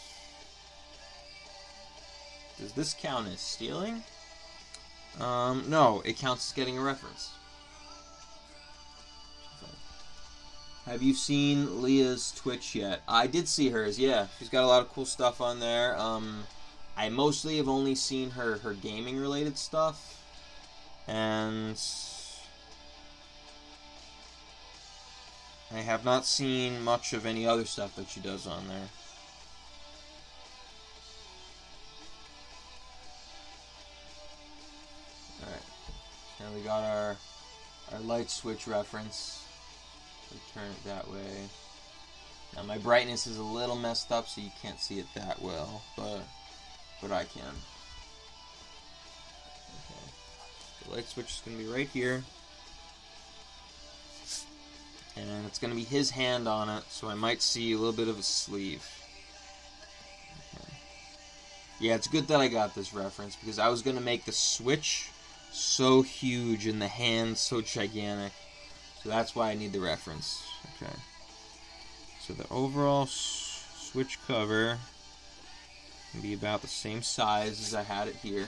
Speaker 1: Does this count as stealing? No, it counts as getting a reference. Have you seen Leah's Twitch yet? I did see hers, yeah. She's got a lot of cool stuff on there. I mostly have only seen her gaming related stuff. And I have not seen much of any other stuff that she does on there. Alright. Now we got our light switch reference. So turn it that way. Now my brightness is a little messed up, so you can't see it that well, but I can. Okay. The light switch is going to be right here. And it's going to be his hand on it, so I might see a little bit of a sleeve. Okay. Yeah, it's good that I got this reference, because I was going to make the switch so huge and the hand so gigantic. So that's why I need the reference. Okay. So the overall switch cover can be about the same size as I had it here.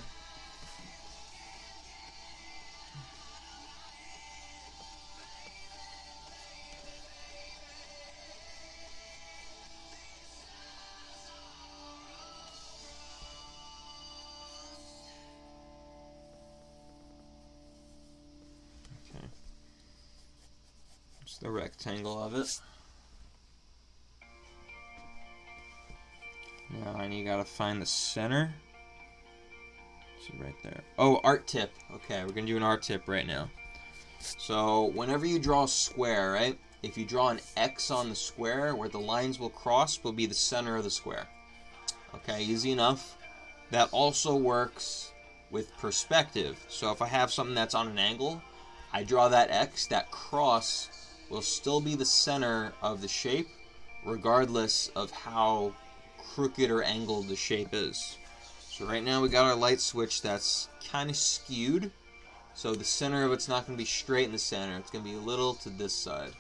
Speaker 1: Okay. Just the rectangle of it. Now you gotta find the center. See right there. Oh, art tip. Okay, we're gonna do an art tip right now. So whenever you draw a square, right? If you draw an X on the square, where the lines will cross will be the center of the square. Okay, easy enough. That also works with perspective. So if I have something that's on an angle, I draw that X, that cross will still be the center of the shape, regardless of how crooked or angled the shape is. So right now we got our light switch that's kind of skewed. So the center of it's not going to be straight in the center. It's going to be a little to this side.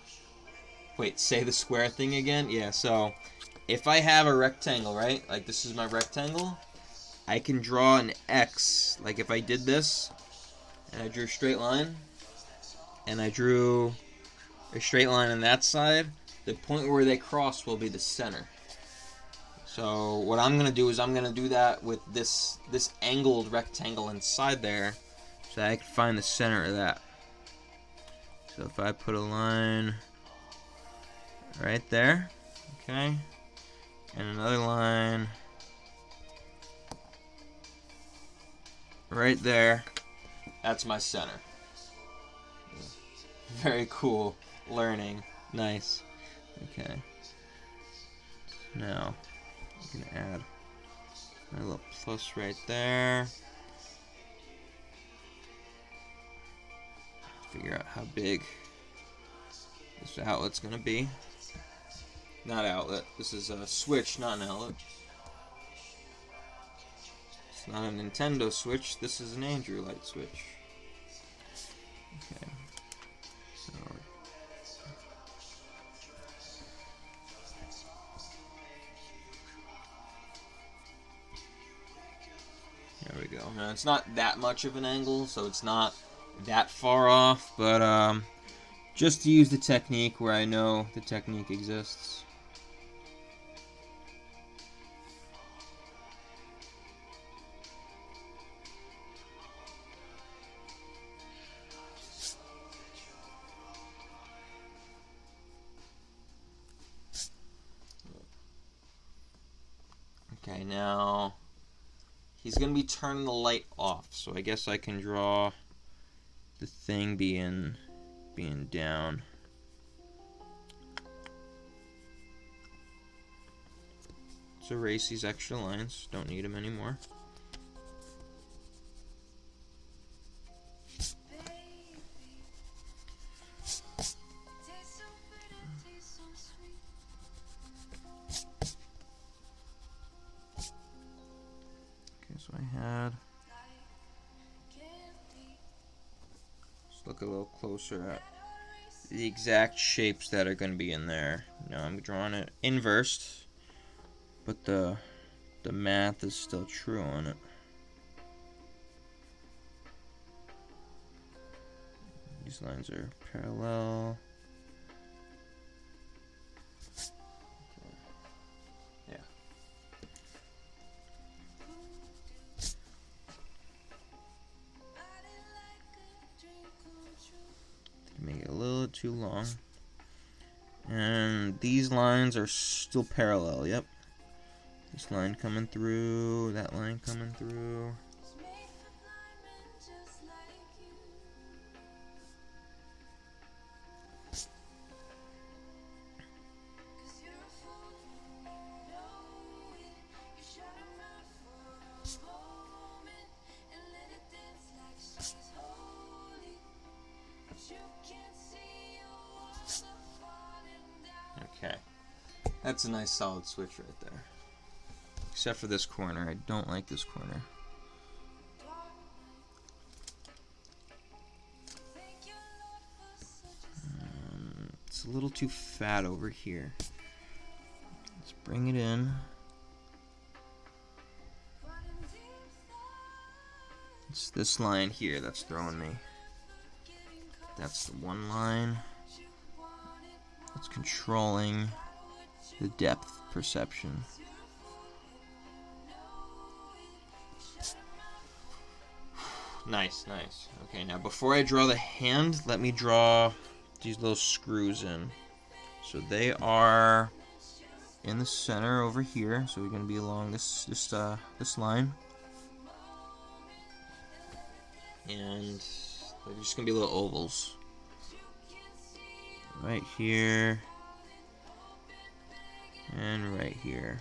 Speaker 1: Wait, say the square thing again? Yeah, so if I have a rectangle, right? Like this is my rectangle. I can draw an X. Like if I did this, and I drew a straight line, and I drew a straight line on that side, the point where they cross will be the center. So what I'm going to do is I'm going to do that with this angled rectangle inside there, so that I can find the center of that. So if I put a line right there, okay, and another line right there, that's my center. Very cool. Learning. Nice. Okay. Now, I'm going to add my little plus right there. Figure out how big this outlet's going to be. Not outlet. This is a switch, not an outlet. It's not a Nintendo Switch. This is an Andrew light switch. Okay. So there we go. Now it's not that much of an angle, so it's not that far off, but just to use the technique where I know the technique exists. Okay, now he's going to be turning the light off, so I guess I can draw the thing being down. Let's erase these extra lines, don't need them anymore. So I had, let's look a little closer at the exact shapes that are going to be in there. Now I'm drawing it inversed, but the math is still true on it. These lines are parallel. too long. And these lines are still parallel, yep. This line coming through, that line coming through. Okay, that's a nice solid switch right there. Except for this corner. I don't like this corner. It's a little too fat over here. Let's bring it in. It's this line here that's throwing me. That's the one line that's controlling the depth perception. Nice, nice. Okay, now before I draw the hand, let me draw these little screws in. So they are in the center over here. So we're going to be along this line. And they're just going to be little ovals. Right here. And right here.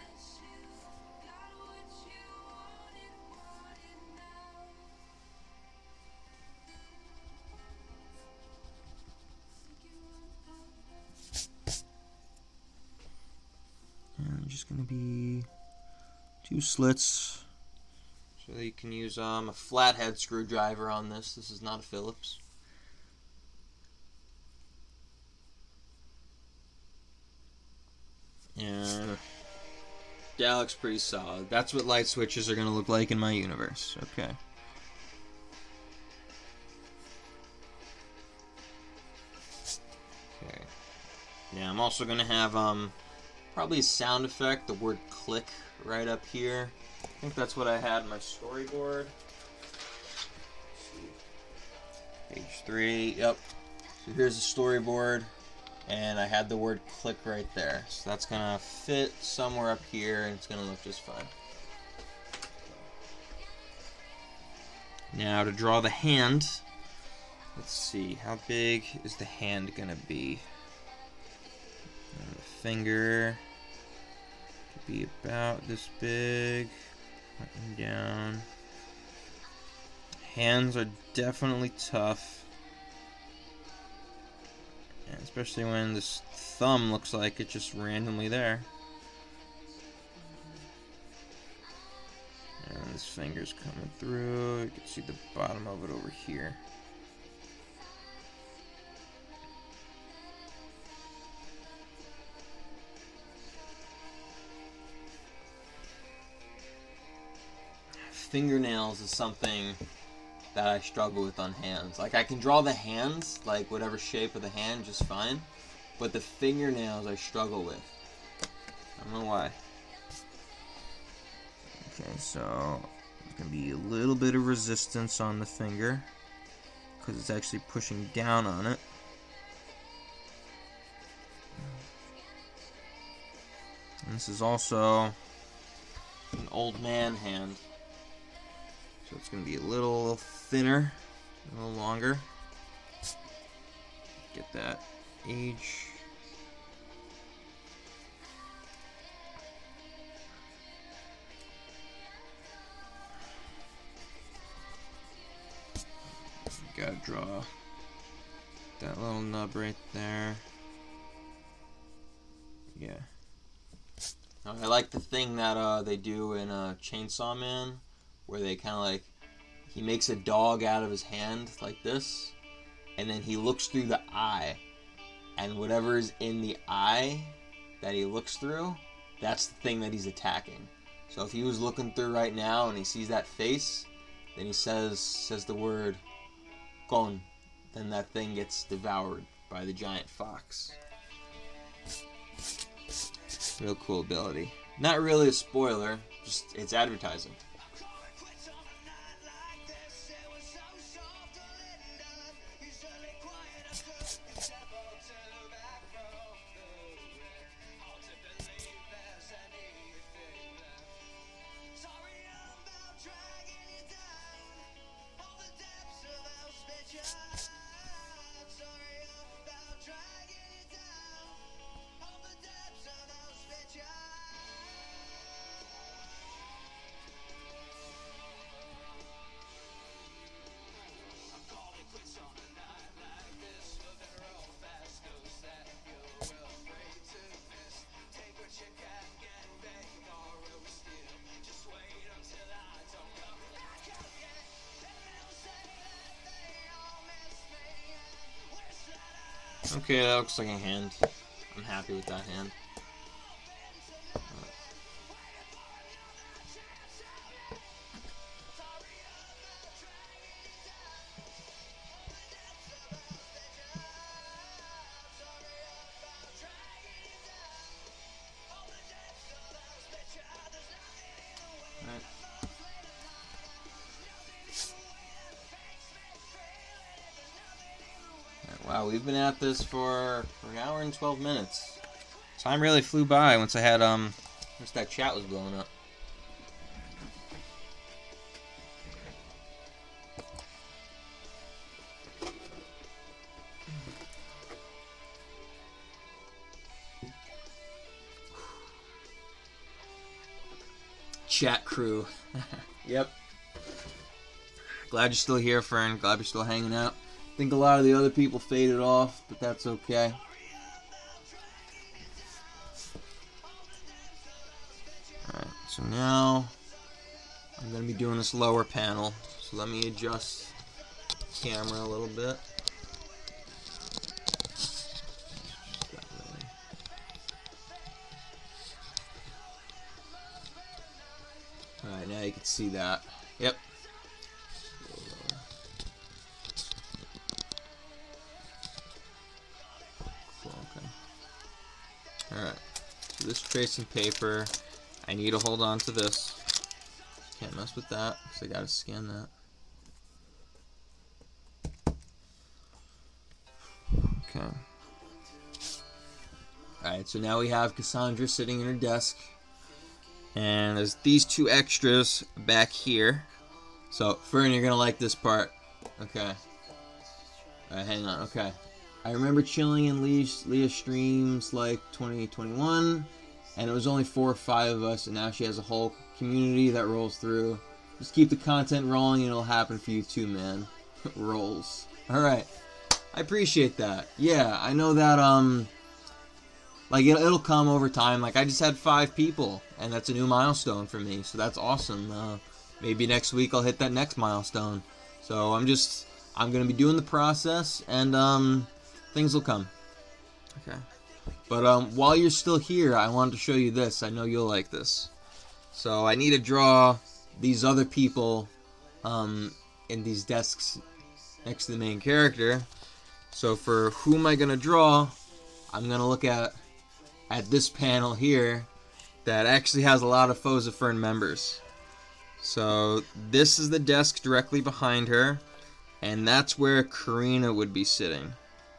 Speaker 1: And just going to be 2 slits. So you can use a flathead screwdriver on this. This is not a Phillips. And that looks pretty solid. That's what light switches are going to look like in my universe. Okay. Okay. Now I'm also going to have probably a sound effect, the word click right up here. I think that's what I had in my storyboard. Page 3, yep. So here's the storyboard, and I had the word click right there. So that's gonna fit somewhere up here, and it's gonna look just fine. Now to draw the hand, let's see, how big is the hand gonna be? And the finger could be about this big, up and down. Hands are definitely tough, and especially when this thumb looks like it's just randomly there. And this finger's coming through. You can see the bottom of it over here. Fingernails is something that I struggle with on hands. Like, I can draw the hands, like whatever shape of the hand, just fine. But the fingernails I struggle with. I don't know why. Okay, so there's going to be a little bit of resistance on the finger because it's actually pushing down on it. And this is also an old man hand. So it's going to be a little thinner, a little longer. Get that age. Gotta draw that little nub right there. Yeah. Now, I like the thing that they do in Chainsaw Man, where they kind of like, he makes a dog out of his hand like this, and then he looks through the eye, and whatever is in the eye that he looks through, that's the thing that he's attacking. So if he was looking through right now and he sees that face, then he says the word "con," then that thing gets devoured by the giant fox. Real cool ability. Not really a spoiler, just it's advertising. Okay, that looks like a hand. I'm happy with that hand. Wow, we've been at this for an hour and 12 minutes. Time really flew by once I had, once that chat was blowing up. Chat crew. Yep. Glad you're still here, Fern. Glad you're still hanging out. I think a lot of the other people faded off, but that's okay. Alright, so now I'm going to be doing this lower panel. So let me adjust the camera a little bit. Alright, now you can see that. Yep. Alright, so this tracing paper, I need to hold on to this. Can't mess with that, because I gotta scan that. Okay. Alright, so now we have Cassandra sitting in her desk. And there's these two extras back here. So, Fern, you're gonna like this part. Okay. Alright, hang on, okay. I remember chilling in Leah's streams like 2021, and it was only 4 or 5 of us, and now she has a whole community that rolls through. Just keep the content rolling and it'll happen for you too, man. Rolls. Alright. I appreciate that. Yeah, I know that, like, it'll come over time. Like, I just had 5 people, and that's a new milestone for me, so that's awesome. Maybe next week I'll hit that next milestone. So I'm gonna be doing the process, and, things will come. Okay. But while you're still here, I wanted to show you this. I know you'll like this. So I need to draw these other people in these desks next to the main character. So for who am I going to draw, I'm going to look at this panel here that actually has a lot of Foes of Fern members. So this is the desk directly behind her, and that's where Karina would be sitting.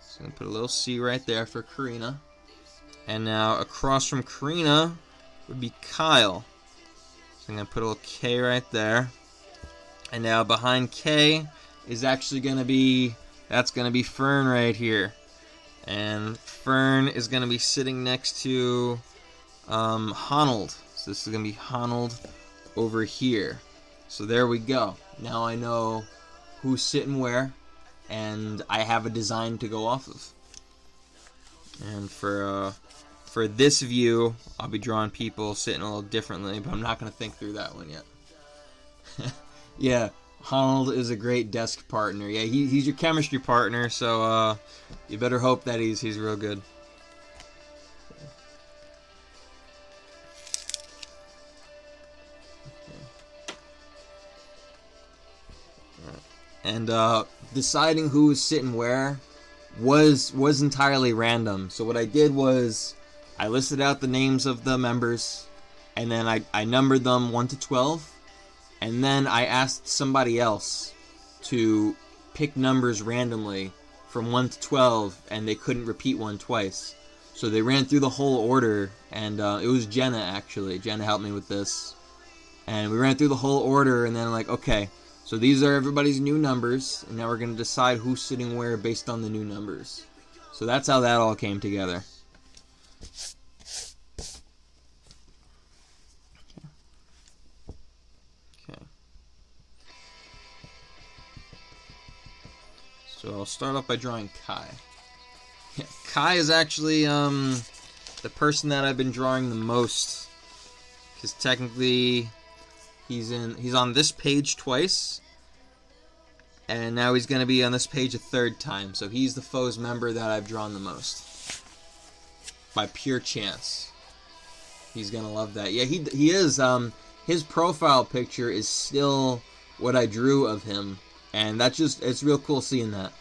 Speaker 1: So I'm going to put a little C right there for Karina. And now across from Karina would be Kyle. So I'm going to put a little K right there. And now behind K is actually going to be, that's going to be Fern right here. And Fern is going to be sitting next to Honnold. So this is going to be Honnold over here. So there we go. Now I know who's sitting where, and I have a design to go off of. And for this view, I'll be drawing people sitting a little differently, but I'm not going to think through that one yet. Yeah, Honnold is a great desk partner. Yeah, he's your chemistry partner, so you better hope that he's real good. And deciding who was sitting where was entirely random. So what I did was I listed out the names of the members, and then I numbered them 1 to 12, and then I asked somebody else to pick numbers randomly from 1 to 12, and they couldn't repeat one twice. So they ran through the whole order, and it was Jenna, actually. Jenna helped me with this. And we ran through the whole order, and then like, okay, so these are everybody's new numbers, and now we're going to decide who's sitting where based on the new numbers. So that's how that all came together. Okay. So I'll start off by drawing Kai. Yeah, Kai is actually the person that I've been drawing the most, because technically he's on this page twice, And now he's going to be on this page a third time. So he's the foes member that I've drawn the most. By pure chance. He's going to love that. Yeah, he is. His profile picture is still what I drew of him. And that's just, it's real cool seeing that.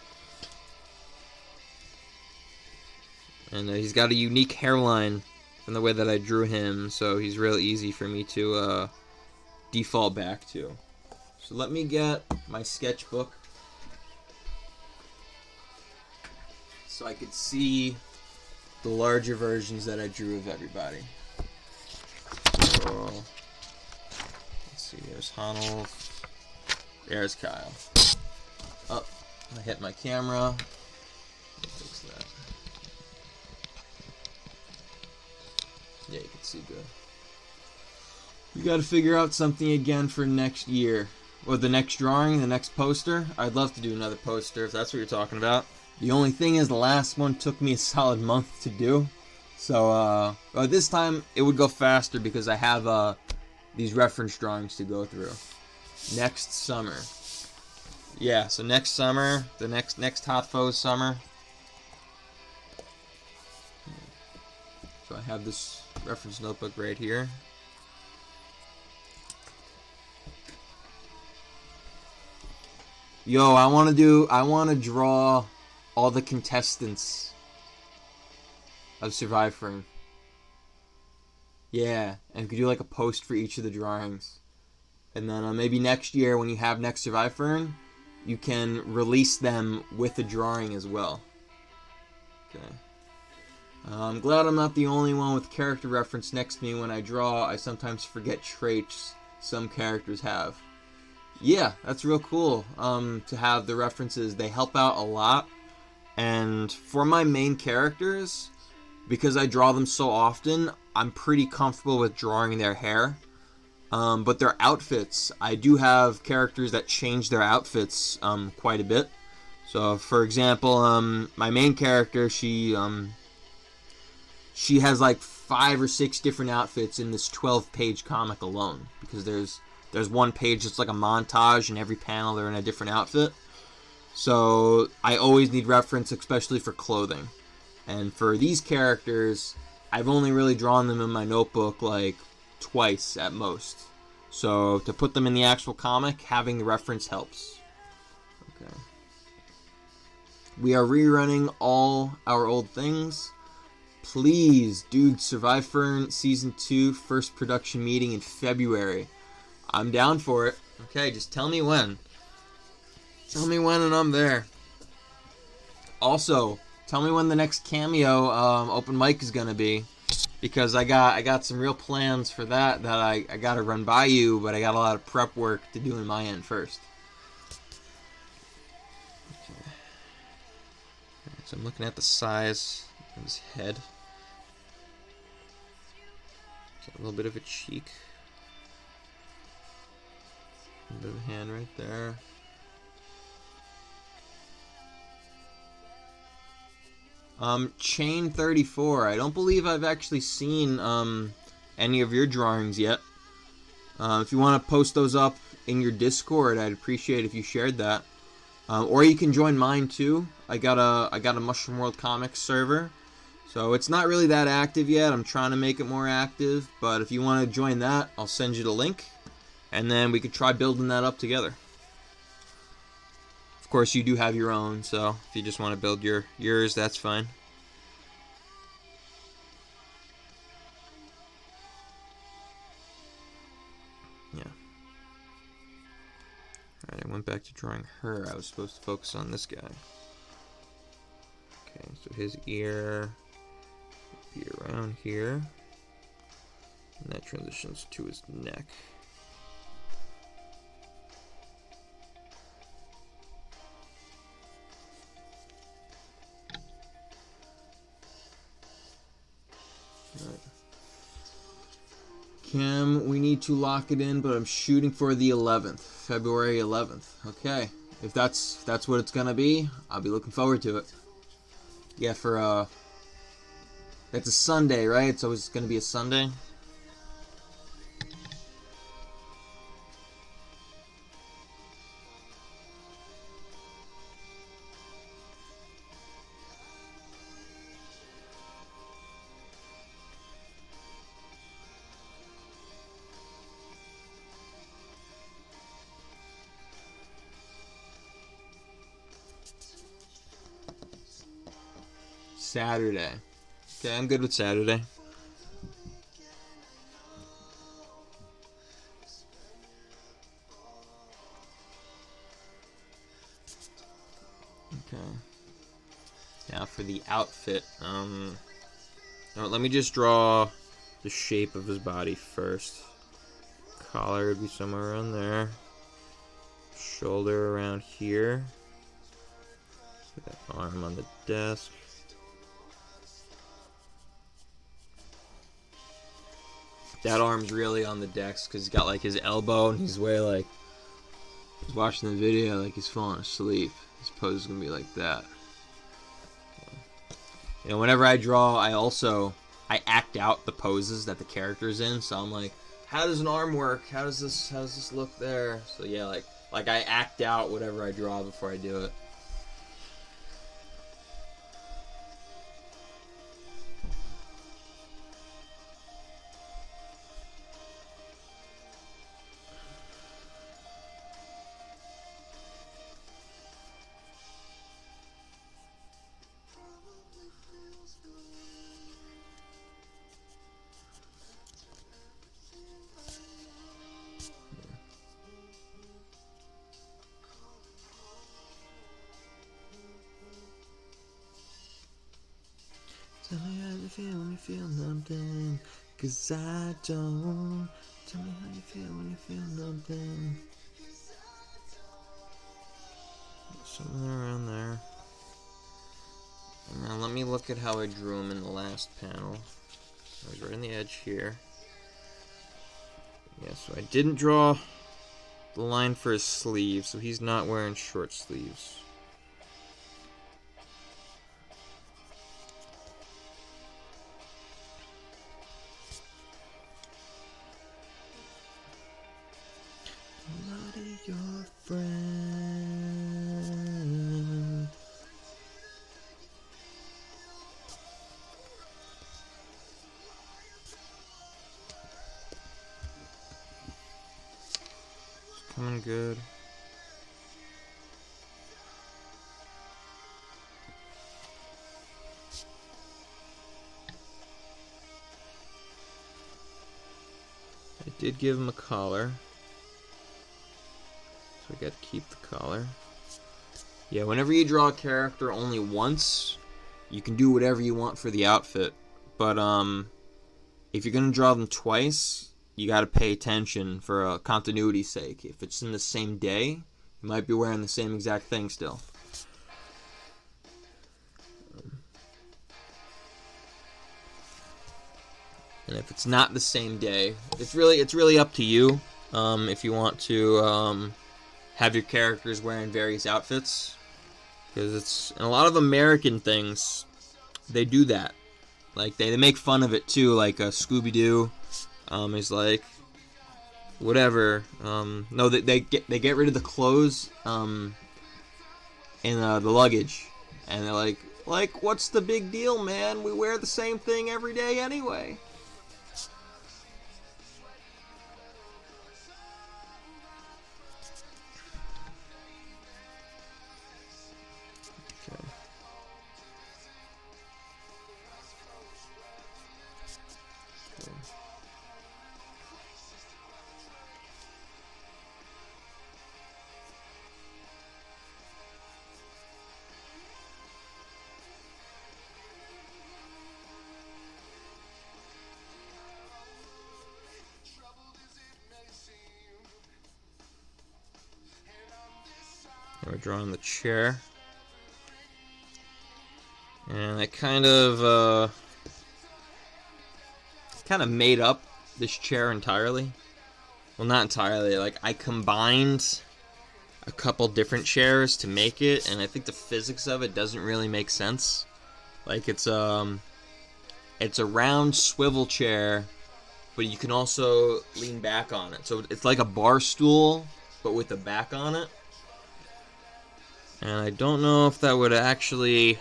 Speaker 1: And he's got a unique hairline from the way that I drew him. So he's real easy for me to default back to. So let me get my sketchbook so I could see the larger versions that I drew of everybody. So, let's see, there's Honnold, there's Kyle. Oh, I hit my camera. Fix that. Yeah, you can see good. We got to figure out something again for next year. Or the next drawing, the next poster. I'd love to do another poster if that's what you're talking about. The only thing is the last one took me a solid month to do. So this time it would go faster because I have these reference drawings to go through. Next summer. Yeah, so next summer, the next Hot Foes summer. So I have this reference notebook right here. Yo, I want to draw all the contestants of Survive Fern. Yeah, and could do like a post for each of the drawings. And then maybe next year when you have next Survive Fern, you can release them with a drawing as well. Okay. I'm glad I'm not the only one with character reference next to me when I draw. I sometimes forget traits some characters have. Yeah, that's real cool to have the references. They help out a lot. And for my main characters, because I draw them so often, I'm pretty comfortable with drawing their hair. But their outfits, I do have characters that change their outfits quite a bit. So, for example, my main character, she has like 5 or 6 different outfits in this 12-page comic alone. Because there's one page that's like a montage, and every panel they're in a different outfit. So I always need reference, especially for clothing. And for these characters, I've only really drawn them in my notebook like twice at most. So to put them in the actual comic, having the reference helps. Okay. We are rerunning all our old things. Please, dude, Survive Fern Season 2 first production meeting in February. I'm down for it. Okay, just tell me when. Tell me when and I'm there. Also, tell me when the next Cameo open mic is going to be. Because I got some real plans for that I got to run by you, but I got a lot of prep work to do in my end first. Okay. So I'm looking at the size of his head. Got a little bit of a cheek. A bit of a hand right there. Chain 34. I don't believe I've actually seen any of your drawings yet. If you want to post those up in your Discord, I'd appreciate if you shared that. Or you can join mine too. I got a Mushroom World Comics server. So it's not really that active yet. I'm trying to make it more active. But if you want to join that, I'll send you the link. And then we could try building that up together. Of course, you do have your own. So if you just want to build yours, that's fine. Yeah. Alright, I went back to drawing her. I was supposed to focus on this guy. Okay, so his ear would be around here. And that transitions to his neck. Alright. Cam, we need to lock it in, but I'm shooting for the 11th, February 11th. Okay, if that's what it's gonna be, I'll be looking forward to it. Yeah, for that's a Sunday, right? So it's gonna be a Sunday. Saturday. Okay, I'm good with Saturday. Okay. Now for the outfit. Let me just draw the shape of his body first. Collar would be somewhere around there. Shoulder around here. Put that arm on the desk. That arm's really on the desk because he's got like his elbow and he's way like he's watching the video like he's falling asleep. His pose is gonna be like that. You know, whenever I draw, I act out the poses that the character's in. So I'm like, how does an arm work? How does this look there? So yeah, like I act out whatever I draw before I do it. Tell me how you feel when you feel nothing, 'cause I don't. Tell me how you feel when you feel nothing. Somewhere around there. Now let me look at how I drew him in the last panel. I was right on the edge here. Yeah, so I didn't draw the line for his sleeves, so he's not wearing short sleeves. Your friend. It's coming good. I did give him a collar. So I gotta keep the collar. Yeah, whenever you draw a character only once, you can do whatever you want for the outfit. But if you're gonna draw them twice, you gotta pay attention for continuity's sake. If it's in the same day, you might be wearing the same exact thing still. And if it's not the same day, it's really up to you. If you want to have your characters wearing various outfits, because it's in a lot of American things they do that. Like they make fun of it too. Like Scooby-Doo is like whatever. No, they get rid of the clothes in the luggage, and they're like what's the big deal, man? We wear the same thing every day anyway. We're drawing the chair, and I kind of made up this chair entirely. Well, not entirely. Like I combined a couple different chairs to make it, and I think the physics of it doesn't really make sense. Like it's a round swivel chair, but you can also lean back on it. So it's like a bar stool, but with a back on it. And I don't know if that would actually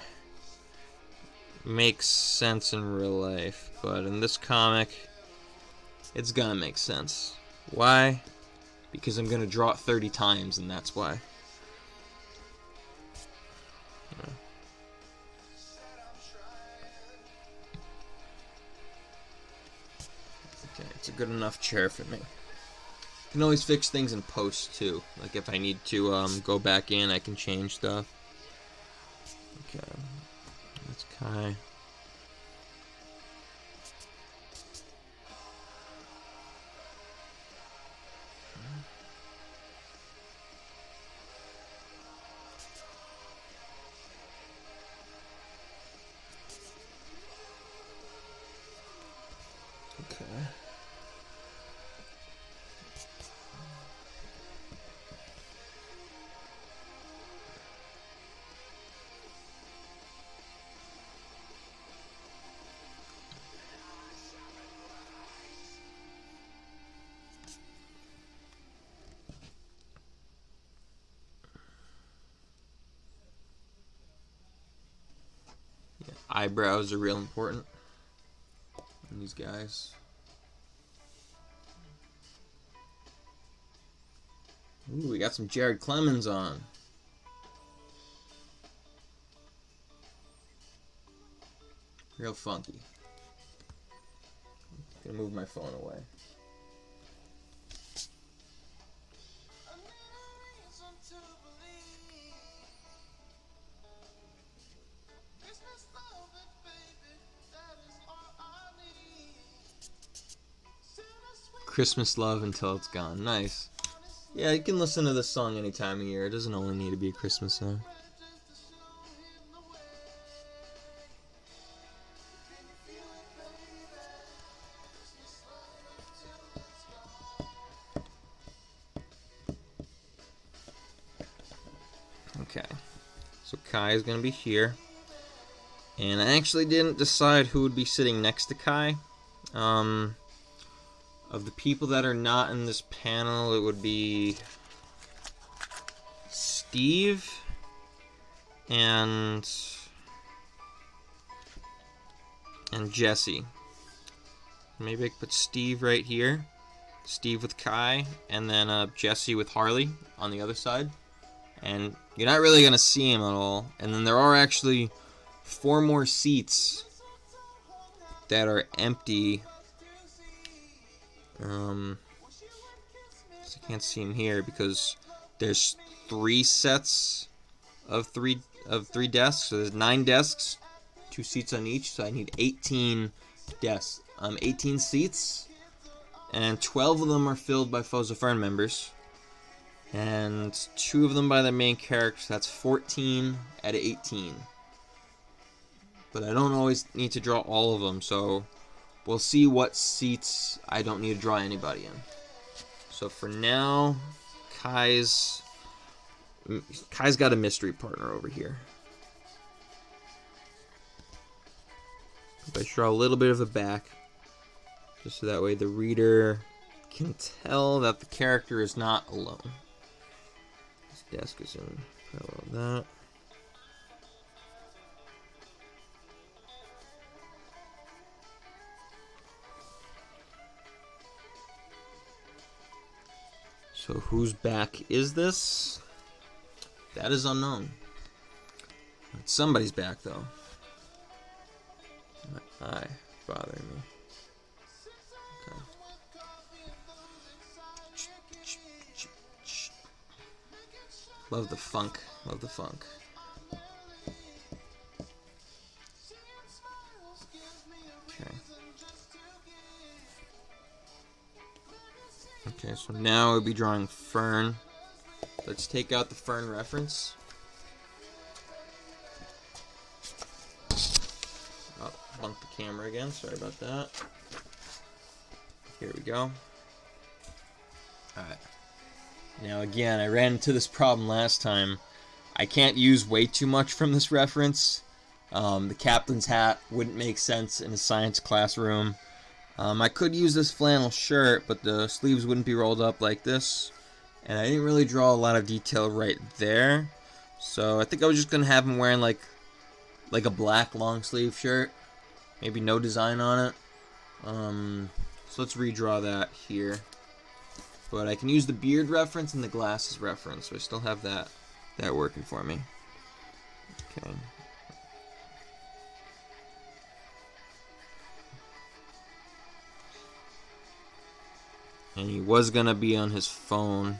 Speaker 1: make sense in real life, but in this comic, it's gonna make sense. Why? Because I'm gonna draw it 30 times, and that's why. Okay, it's a good enough chair for me. I can always fix things in post too. Like if I need to go back in, I can change stuff. Okay, that's Kai. Okay. Yeah, eyebrows are real important in these guys. Ooh, we got some Jared Clemens on. Real funky. Gonna move my phone away. Christmas love until it's gone. Nice. Yeah, you can listen to this song any time of year. It doesn't only need to be a Christmas song. Okay. So Kai is going to be here. And I actually didn't decide who would be sitting next to Kai. Of the people that are not in this panel, it would be Steve and Jesse. Maybe I could put Steve right here. Steve with Kai, and then Jesse with Harley on the other side. And you're not really going to see him at all. And then there are actually 4 more seats that are empty. So I can't see him here because there's 3 sets of three desks. So there's 9 desks, 2 seats on each. So I need 18 desks. 18 seats, and 12 of them are filled by Foes of Fern members, and 2 of them by the main characters. That's 14 out of 18. But I don't always need to draw all of them, so we'll see what seats I don't need to draw anybody in. So for now, Kai's got a mystery partner over here. If I draw a little bit of a back, just so that way the reader can tell that the character is not alone. This desk is in parallel that. So whose back is this? That is unknown. It's somebody's back though. My eye bothering me. Okay. Love the funk. Love the funk. Okay. Okay, so now we'll be drawing Fern. Let's take out the Fern reference. Oh, bumped the camera again. Sorry about that. Here we go. Alright. Now again, I ran into this problem last time. I can't use way too much from this reference. The captain's hat wouldn't make sense in a science classroom. I could use this flannel shirt, but the sleeves wouldn't be rolled up like this. And I didn't really draw a lot of detail right there. So I think I was just going to have him wearing like a black long sleeve shirt. Maybe no design on it. So let's redraw that here. But I can use the beard reference and the glasses reference, so I still have that working for me. Okay. And he was gonna be on his phone.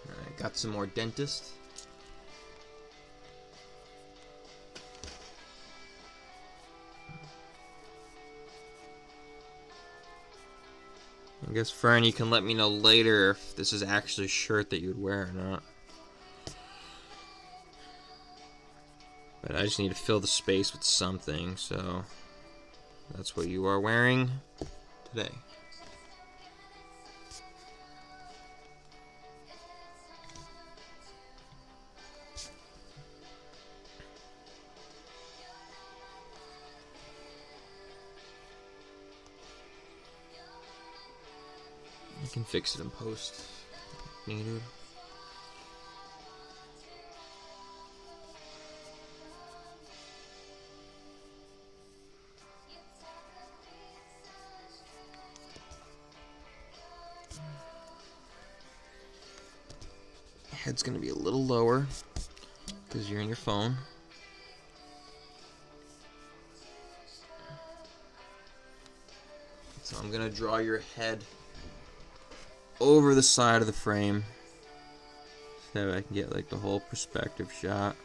Speaker 1: Alright, got some more dentist. I guess, Fern, you can let me know later if this is actually a shirt that you would wear or not. But I just need to fill the space with something, so that's what you are wearing today. I can fix it in post if needed. Head's gonna be a little lower because you're in your phone. So I'm gonna draw your head over the side of the frame so I can get like the whole perspective shot.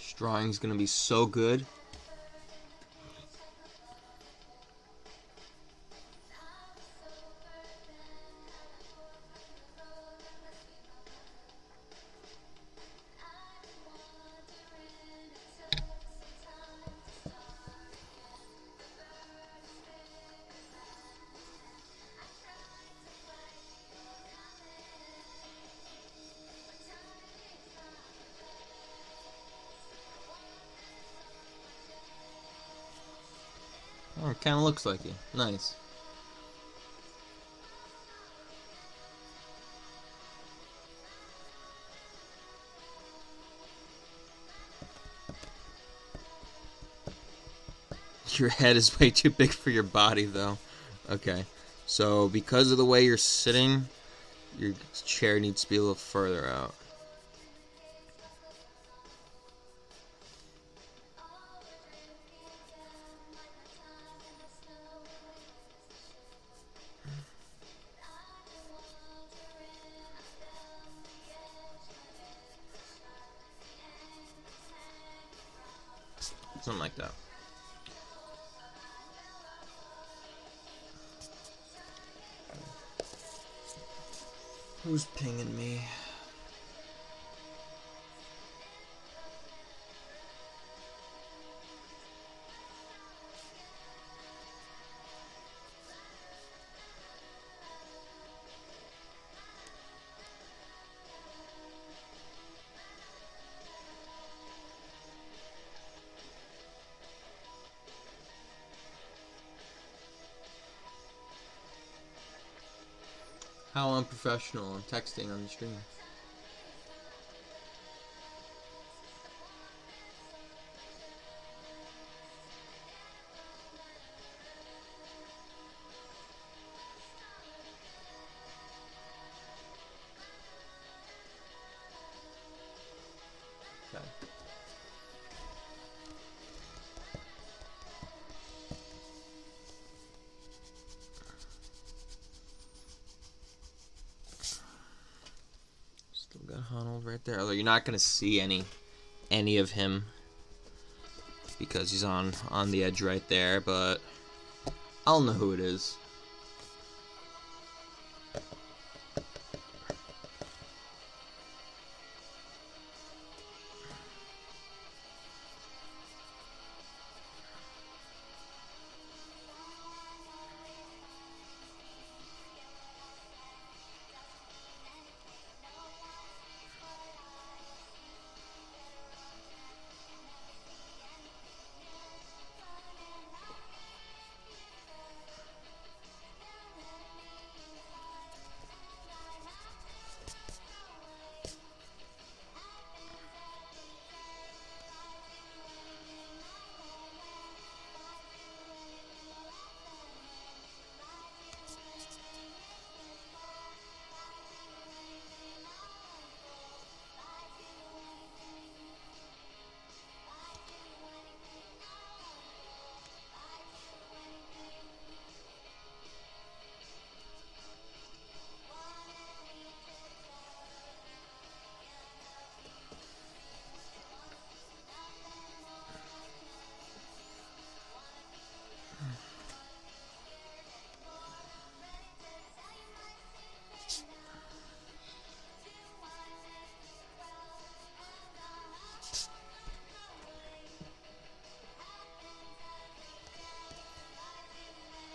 Speaker 1: This drawing's gonna be so good. Oh, it kind of looks like you. Nice. Your head is way too big for your body, though. Okay. So, because of the way you're sitting, your chair needs to be a little further out. Something like that. Who's pinging me? How unprofessional. I'm texting on the stream. Okay. Still got Honnold right there. Although you're not gonna see any of him because he's on the edge right there, but I'll know who it is.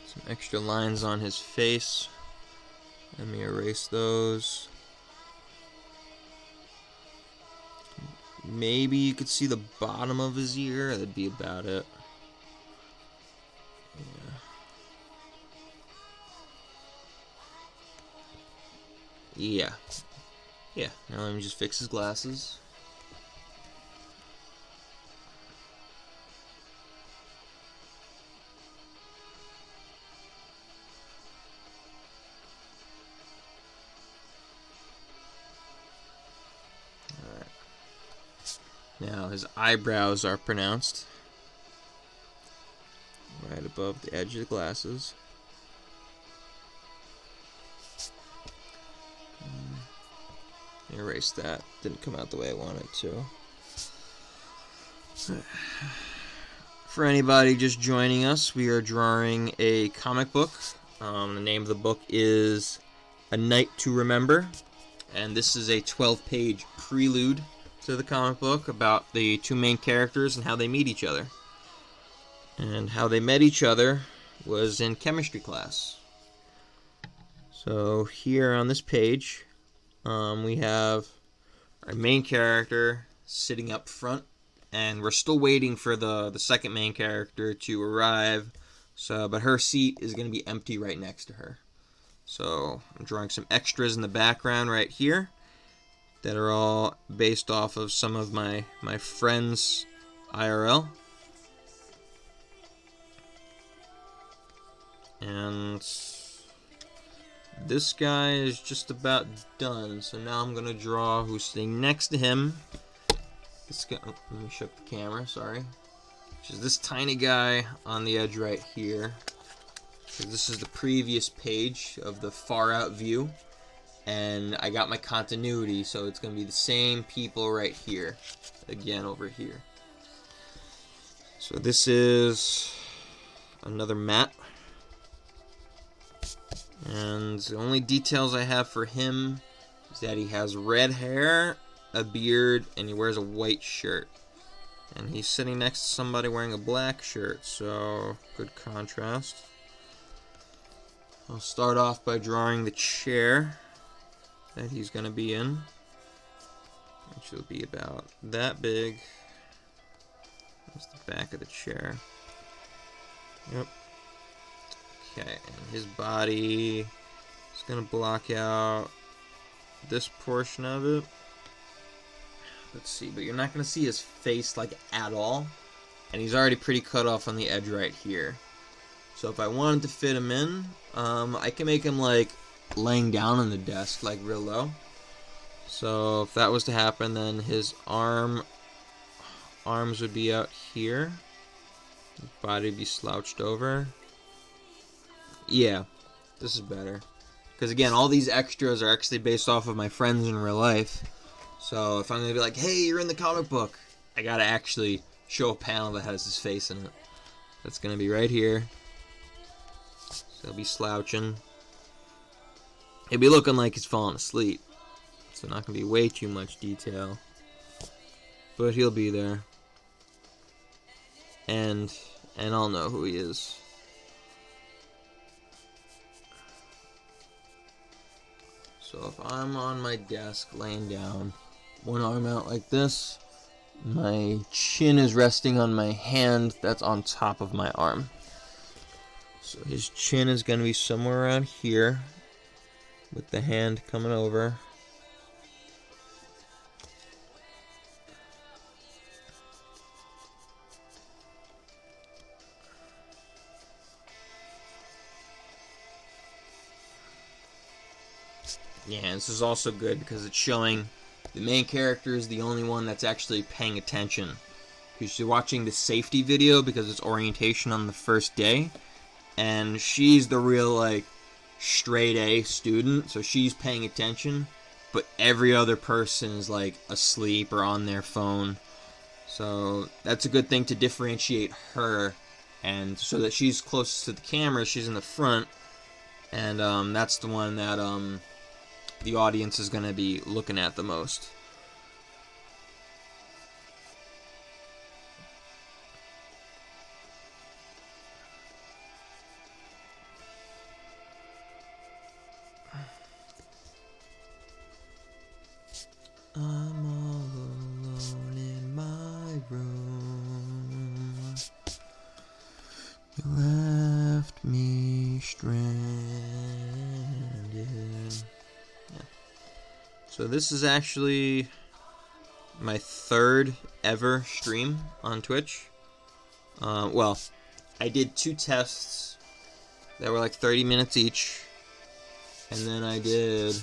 Speaker 1: Some extra lines on his face. Let me erase those. Maybe you could see the bottom of his ear. That'd be about it. Yeah. Yeah. Now let me just fix his glasses. Now his eyebrows are pronounced right above the edge of the glasses. Erase that. Didn't come out the way I wanted to. For anybody just joining us, we are drawing a comic book. The name of the book is A Night to Remember, and this is a 12-page prelude to the comic book about the two main characters and how they meet each other. And how they met each other was in chemistry class. So here on this page, we have our main character sitting up front, and we're still waiting for the second main character to arrive. So, but her seat is going to be empty right next to her. So I'm drawing some extras in the background right here that are all based off of some of my friends IRL. And this guy is just about done. So now I'm going to draw who's sitting next to him. This guy, let me shook the camera, sorry. Which is this tiny guy on the edge right here. So this is the previous page of the far out view. And I got my continuity, so it's going to be the same people right here. Again, over here. So this is another Matt. And the only details I have for him is that he has red hair, a beard, and he wears a white shirt. And he's sitting next to somebody wearing a black shirt, so good contrast. I'll start off by drawing the chair that he's going to be in, which will be about that big. That's the back of the chair. Yep. Okay, and his body Just gonna block out this portion of it. Let's see, but you're not gonna see his face like at all, and he's already pretty cut off on the edge right here. So if I wanted to fit him in, I can make him like laying down on the desk, like real low. So if that was to happen, then his arms would be out here. His body would be slouched over. Yeah, this is better. Because again, all these extras are actually based off of my friends in real life. So if I'm going to be like, hey, you're in the comic book, I got to actually show a panel that has his face in it. That's going to be right here. So he'll be slouching. He'll be looking like he's falling asleep. So not going to be way too much detail. But he'll be there. And I'll know who he is. So if I'm on my desk laying down, one arm out like this, my chin is resting on my hand that's on top of my arm. So his chin is going to be somewhere around here with the hand coming over. Yeah, and this is also good because it's showing the main character is the only one that's actually paying attention. Because you're watching the safety video because it's orientation on the first day. And she's the real, like, straight A student, so she's paying attention. But every other person is, like, asleep or on their phone. So that's a good thing to differentiate her. And so that she's closest to the camera, she's in the front. And that's the one that the audience is going to be looking at the most. I'm all alone in my room. You left me stranded. Yeah. So this is actually my third ever stream on Twitch. Well, I did 2 tests that were like 30 minutes each. And then I did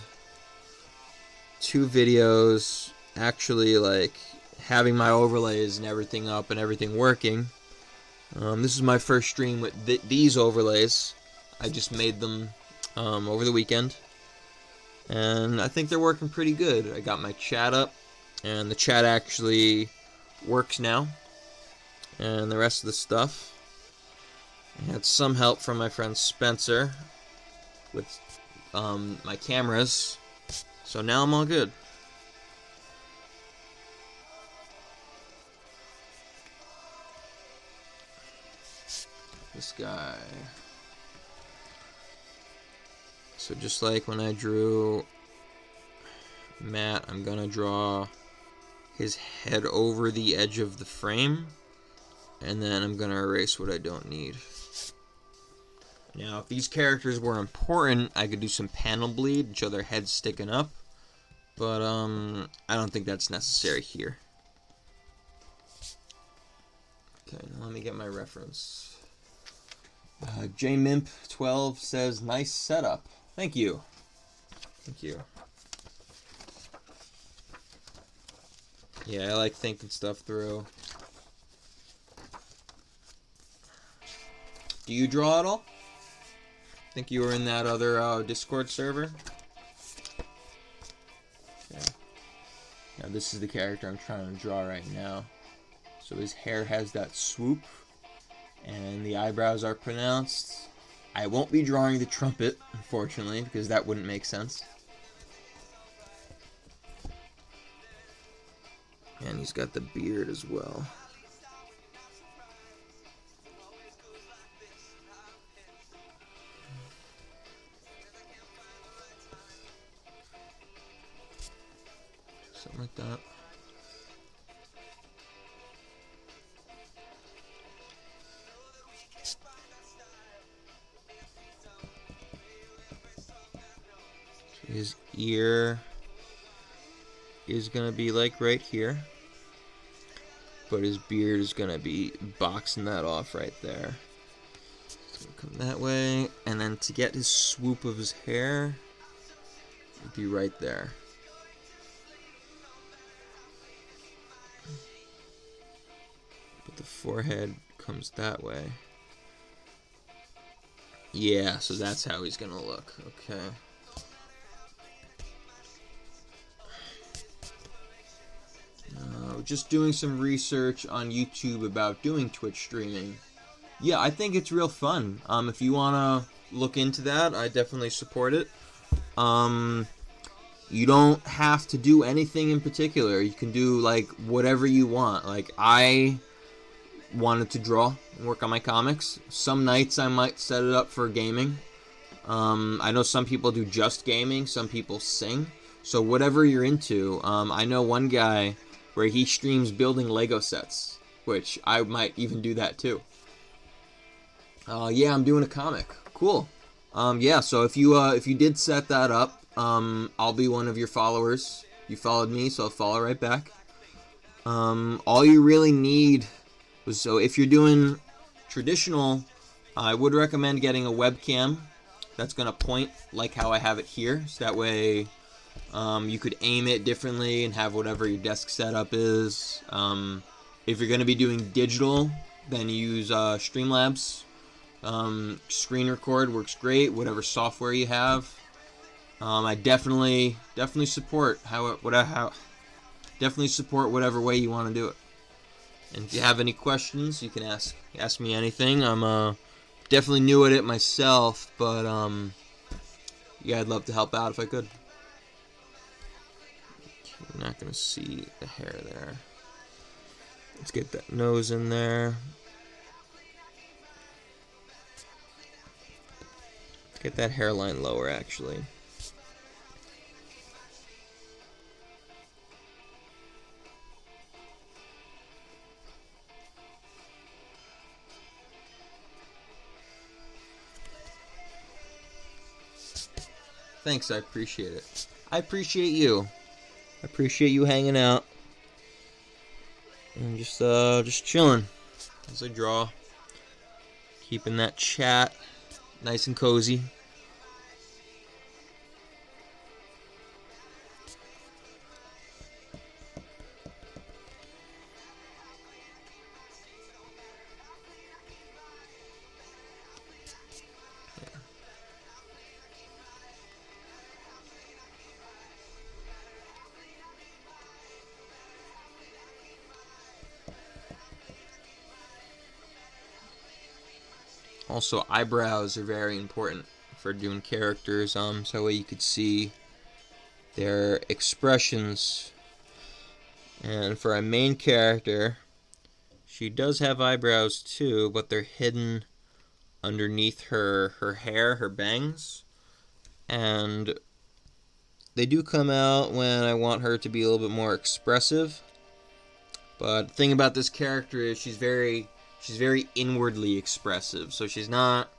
Speaker 1: 2 videos actually like having my overlays and everything up and everything working. This is my first stream with these overlays. I just made them over the weekend. And I think they're working pretty good. I got my chat up, and the chat actually works now. And the rest of the stuff. I had some help from my friend Spencer with my cameras. So now I'm all good. This guy. So just like when I drew Matt, I'm gonna draw his head over the edge of the frame, and then I'm gonna erase what I don't need. Now, if these characters were important, I could do some panel bleed and show their heads sticking up, but I don't think that's necessary here. Okay, now let me get my reference. JMimp12 says, nice setup. Thank you. Thank you. Yeah, I like thinking stuff through. Do you draw at all? I think you were in that other Discord server. Okay. Now this is the character I'm trying to draw right now. So his hair has that swoop, and the eyebrows are pronounced. I won't be drawing the trumpet, unfortunately, because that wouldn't make sense. And he's got the beard as well. Something like that. His ear is gonna be like right here, but his beard is gonna be boxing that off right there. So come that way, and then to get his swoop of his hair, it'd be right there. But the forehead comes that way. Yeah, so that's how he's gonna look. Okay. Just doing some research on YouTube about doing Twitch streaming. Yeah, I think it's real fun. If you wanna look into that, I definitely support it. You don't have to do anything in particular. You can do like whatever you want. Like I wanted to draw and work on my comics. Some nights I might set it up for gaming. I know some people do just gaming. Some people sing. So whatever you're into. I know one guy where he streams building Lego sets, which I might even do that too. Yeah, I'm doing a comic. Cool. Yeah, so if you did set that up, I'll be one of your followers. You followed me, so I'll follow right back. All you really need was, so if you're doing traditional, I would recommend getting a webcam that's gonna point like how I have it here, so that way you could aim it differently and have whatever your desk setup is. If you're gonna be doing digital, then use Streamlabs. Screen record works great, whatever software you have. I definitely support definitely support whatever way you want to do it. And if you have any questions, you can ask me anything. I'm definitely new at it myself, but yeah, I'd love to help out if I could. Okay, you're not gonna see the hair there. Let's get that nose in there. Let's get that hairline lower, actually. Thanks, I appreciate it. I appreciate you. I appreciate you hanging out. And just chilling as I draw. Keeping that chat nice and cozy. Also, eyebrows are very important for doing characters, so that way you could see their expressions. And for our main character, she does have eyebrows too, but they're hidden underneath her hair, her bangs. And they do come out when I want her to be a little bit more expressive. But the thing about this character is she's very inwardly expressive. So she's not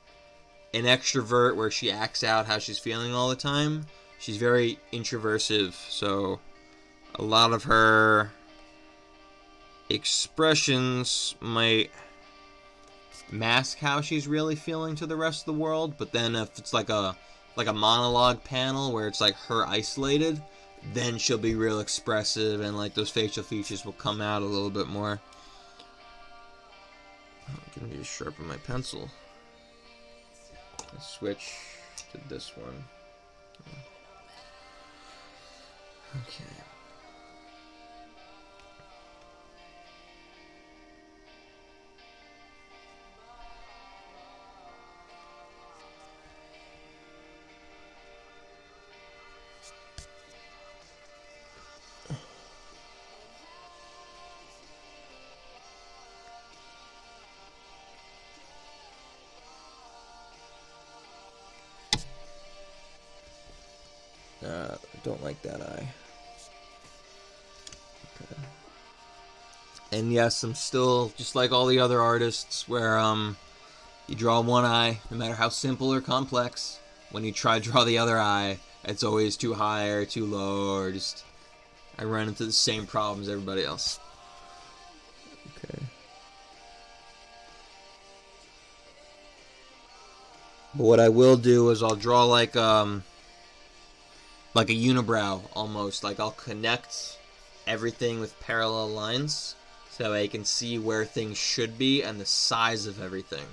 Speaker 1: an extrovert where she acts out how she's feeling all the time. She's very introversive. So a lot of her expressions might mask how she's really feeling to the rest of the world. But then if it's like a monologue panel where it's like her isolated, then she'll be real expressive and like those facial features will come out a little bit more. I'm gonna need to sharpen my pencil. Let's switch to this one. Okay. I don't like that eye. Okay. And yes, I'm still just like all the other artists where you draw one eye, no matter how simple or complex. When you try to draw the other eye, It's always too high or too low, or just I run into the same problems as everybody else. Okay. But what I will do is I'll draw like a unibrow almost. Like I'll connect everything with parallel lines so I can see where things should be and the size of everything.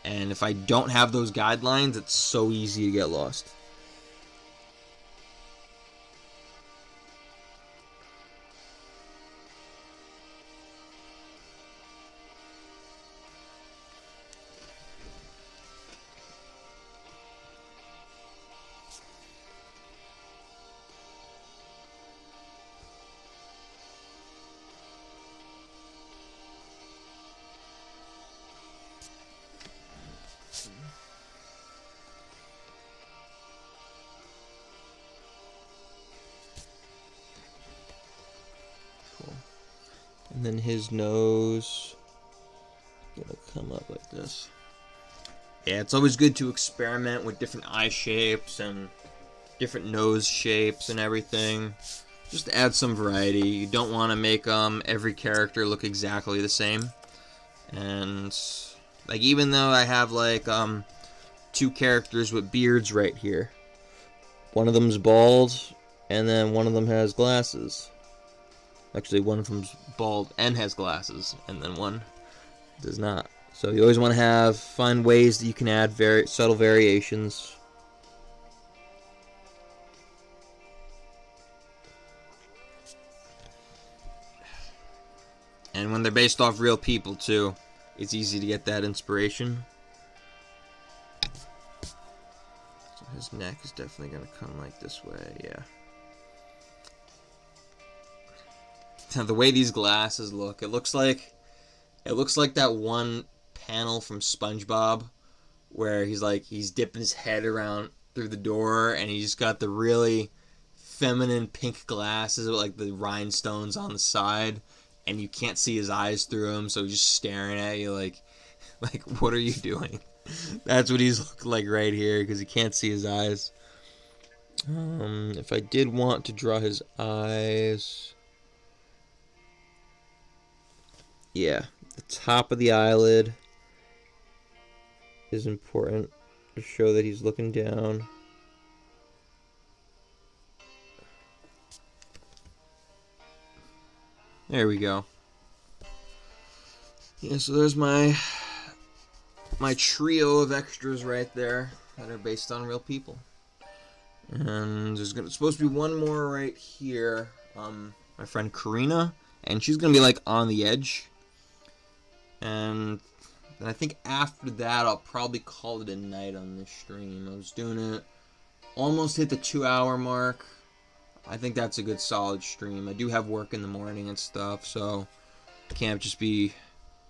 Speaker 1: And if I don't have those guidelines, it's so easy to get lost. And then his nose gonna come up like this. Yeah, it's always good to experiment with different eye shapes and different nose shapes and everything. Just to add some variety. You don't want to make every character look exactly the same. And like even though I have like two characters with beards right here, one of them's bald and then one of them has glasses. Actually, one of them's bald and has glasses, and then one does not. So you always want to find ways that you can add very subtle variations. And when they're based off real people too, it's easy to get that inspiration. So his neck is definitely going to come like this way, yeah. The way these glasses look, it looks like that one panel from SpongeBob where he's dipping his head around through the door and he's got the really feminine pink glasses with like the rhinestones on the side and you can't see his eyes through them, so he's just staring at you like what are you doing? That's what he's looking like right here because you can't see his eyes. If I did want to draw his eyes, yeah, the top of the eyelid is important to show that he's looking down. There we go. Yeah, so there's my trio of extras right there that are based on real people. And there's supposed to be one more right here. My friend Karina, and she's gonna be like on the edge. And then I think after that I'll probably call it a night on this stream. I was doing it, almost hit the 2-hour mark. I think that's a good solid stream. I do have work in the morning and stuff, so can't just do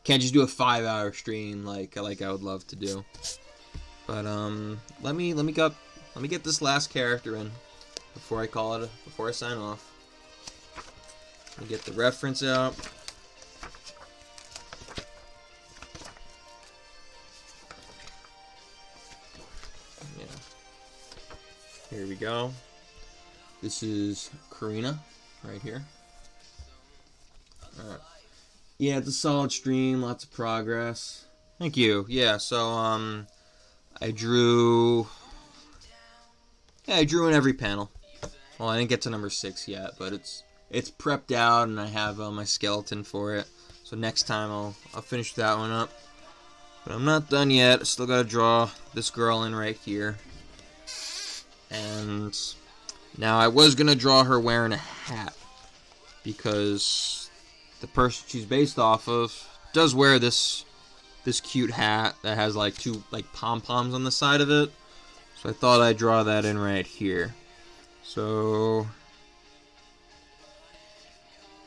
Speaker 1: a 5-hour stream like I would love to do. But let me get this last character in before I sign off. Let me get the reference out. Here we go. This is Karina, right here. Alright. Yeah, it's a solid stream, lots of progress. Thank you. Yeah, so I drew in every panel. Well, I didn't get to number 6 yet, but it's prepped out and I have my skeleton for it. So next time I'll finish that one up. But I'm not done yet. I still gotta draw this girl in right here. And now I was gonna draw her wearing a hat because the person she's based off of does wear this cute hat that has like two like pom-poms on the side of it. So I thought I'd draw that in right here. So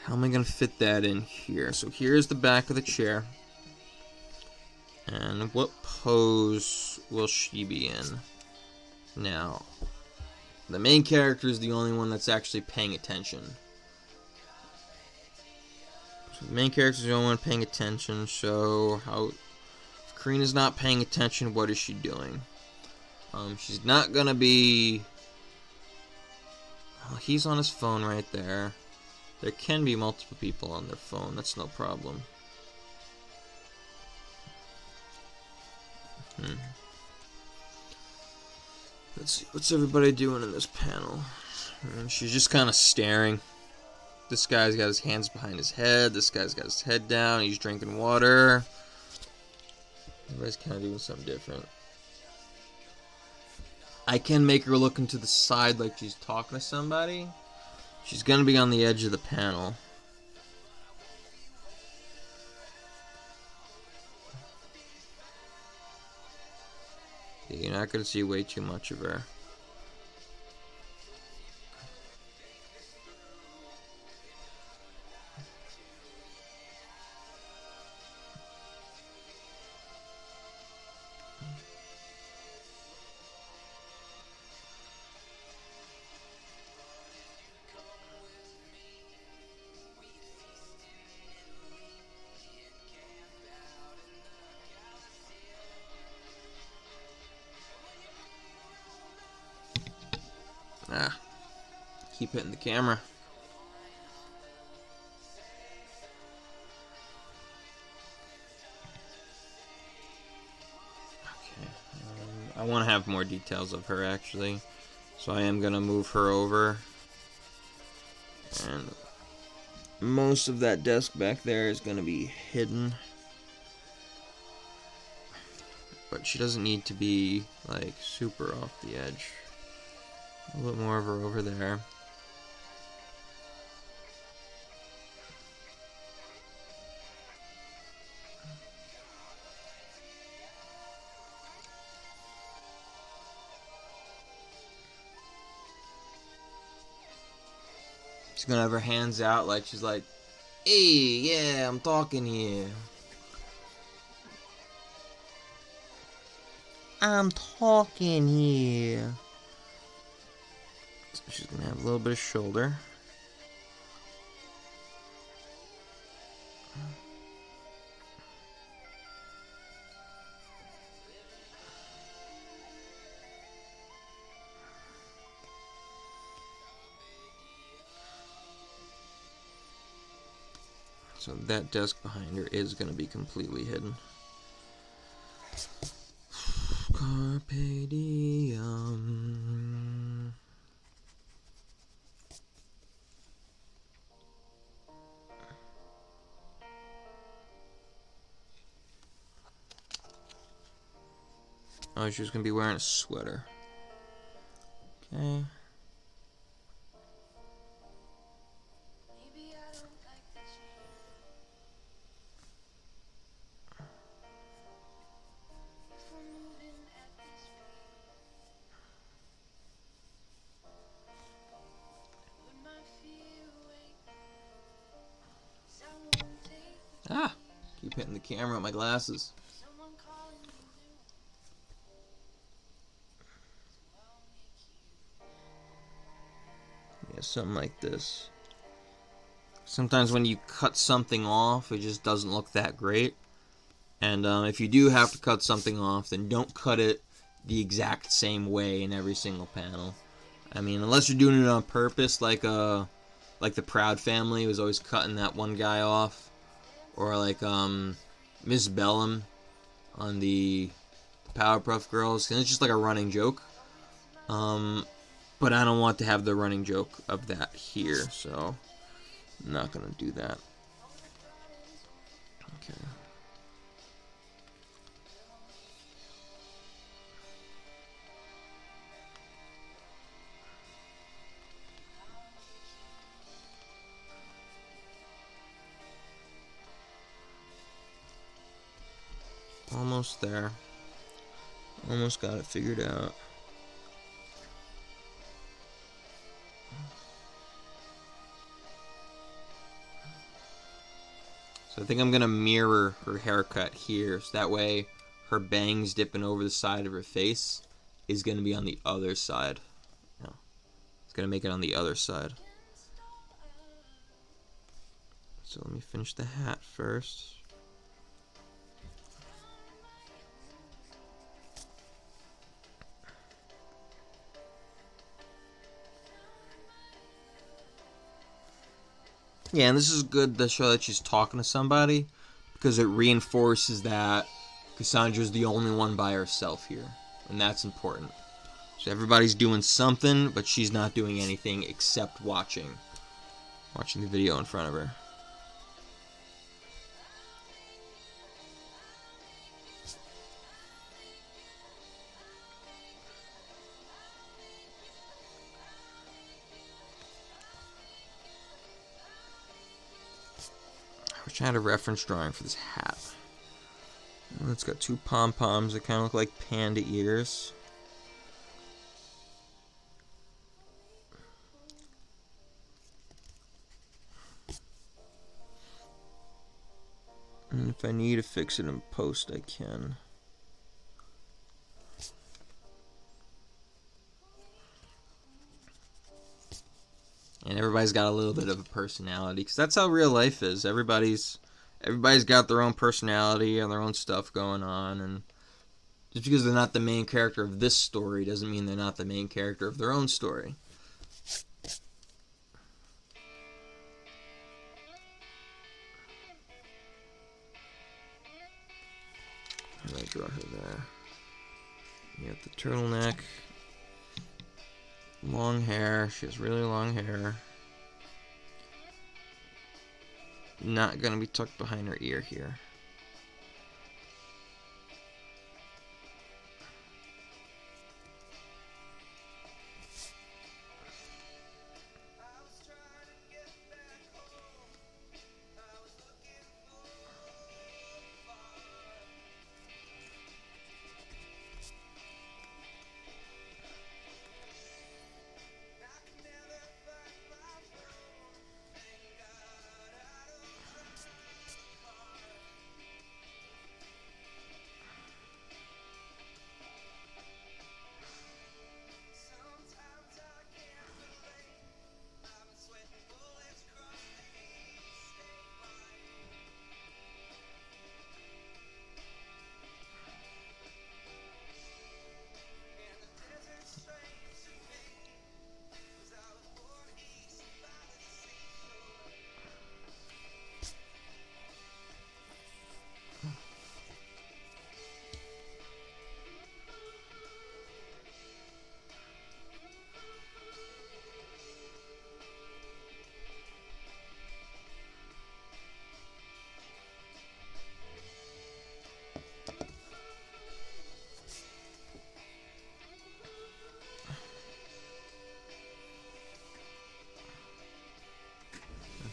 Speaker 1: how am I gonna fit that in here? So here's the back of the chair. And what pose will she be in? Now, the main character is the only one that's actually paying attention. So the main character is the only one paying attention, so if Karina's not paying attention, what is she doing? She's not gonna be Well, he's on his phone right there. There can be multiple people on their phone. That's no problem. Let's see. What's everybody doing in this panel? She's just kind of staring. This guy's got his hands behind his head. This guy's got his head down. He's drinking water. Everybody's kind of doing something different. I can make her look into the side like she's talking to somebody. She's going to be on the edge of the panel. Yeah, you're not going to see way too much of her. Ah, keep hitting the camera. Okay, I want to have more details of her actually, so I am gonna move her over, and most of that desk back there is gonna be hidden, but she doesn't need to be like super off the edge. A little bit more of her over there. She's gonna have her hands out like she's like, hey, yeah, I'm talking here. I'm talking here. So she's gonna have a little bit of shoulder. So that desk behind her is going to be completely hidden. Carpe diem. Oh, she's going to be wearing a sweater. Okay. Ah! Keep hitting the camera with my glasses. Yeah, something like this. Sometimes when you cut something off, it just doesn't look that great. And if you do have to cut something off, then don't cut it the exact same way in every single panel. I mean, unless you're doing it on purpose, like the Proud Family was always cutting that one guy off, or like Miss Bellum on the Powerpuff Girls, and it's just like a running joke. But I don't want to have the running joke of that here, so I'm not gonna do that. Okay. Almost there. Almost got it figured out. So I think I'm going to mirror her haircut here, so that way her bangs dipping over the side of her face is going to be on the other side. No, it's going to make it on the other side. So let me finish the hat first. Yeah, and this is good to show that she's talking to somebody, because it reinforces that Cassandra's the only one by herself here, and that's important. So everybody's doing something, but she's not doing anything except watching the video in front of her. I wish I had a reference drawing for this hat. It's got two pom-poms that kind of look like panda ears. And if I need to fix it in post, I can. And everybody's got a little bit of a personality, because that's how real life is. Everybody's got their own personality and their own stuff going on, and just because they're not the main character of this story doesn't mean they're not the main character of their own story. I'm going to draw her there. You got the turtleneck. Long hair. She has really long hair. Not going to be tucked behind her ear here.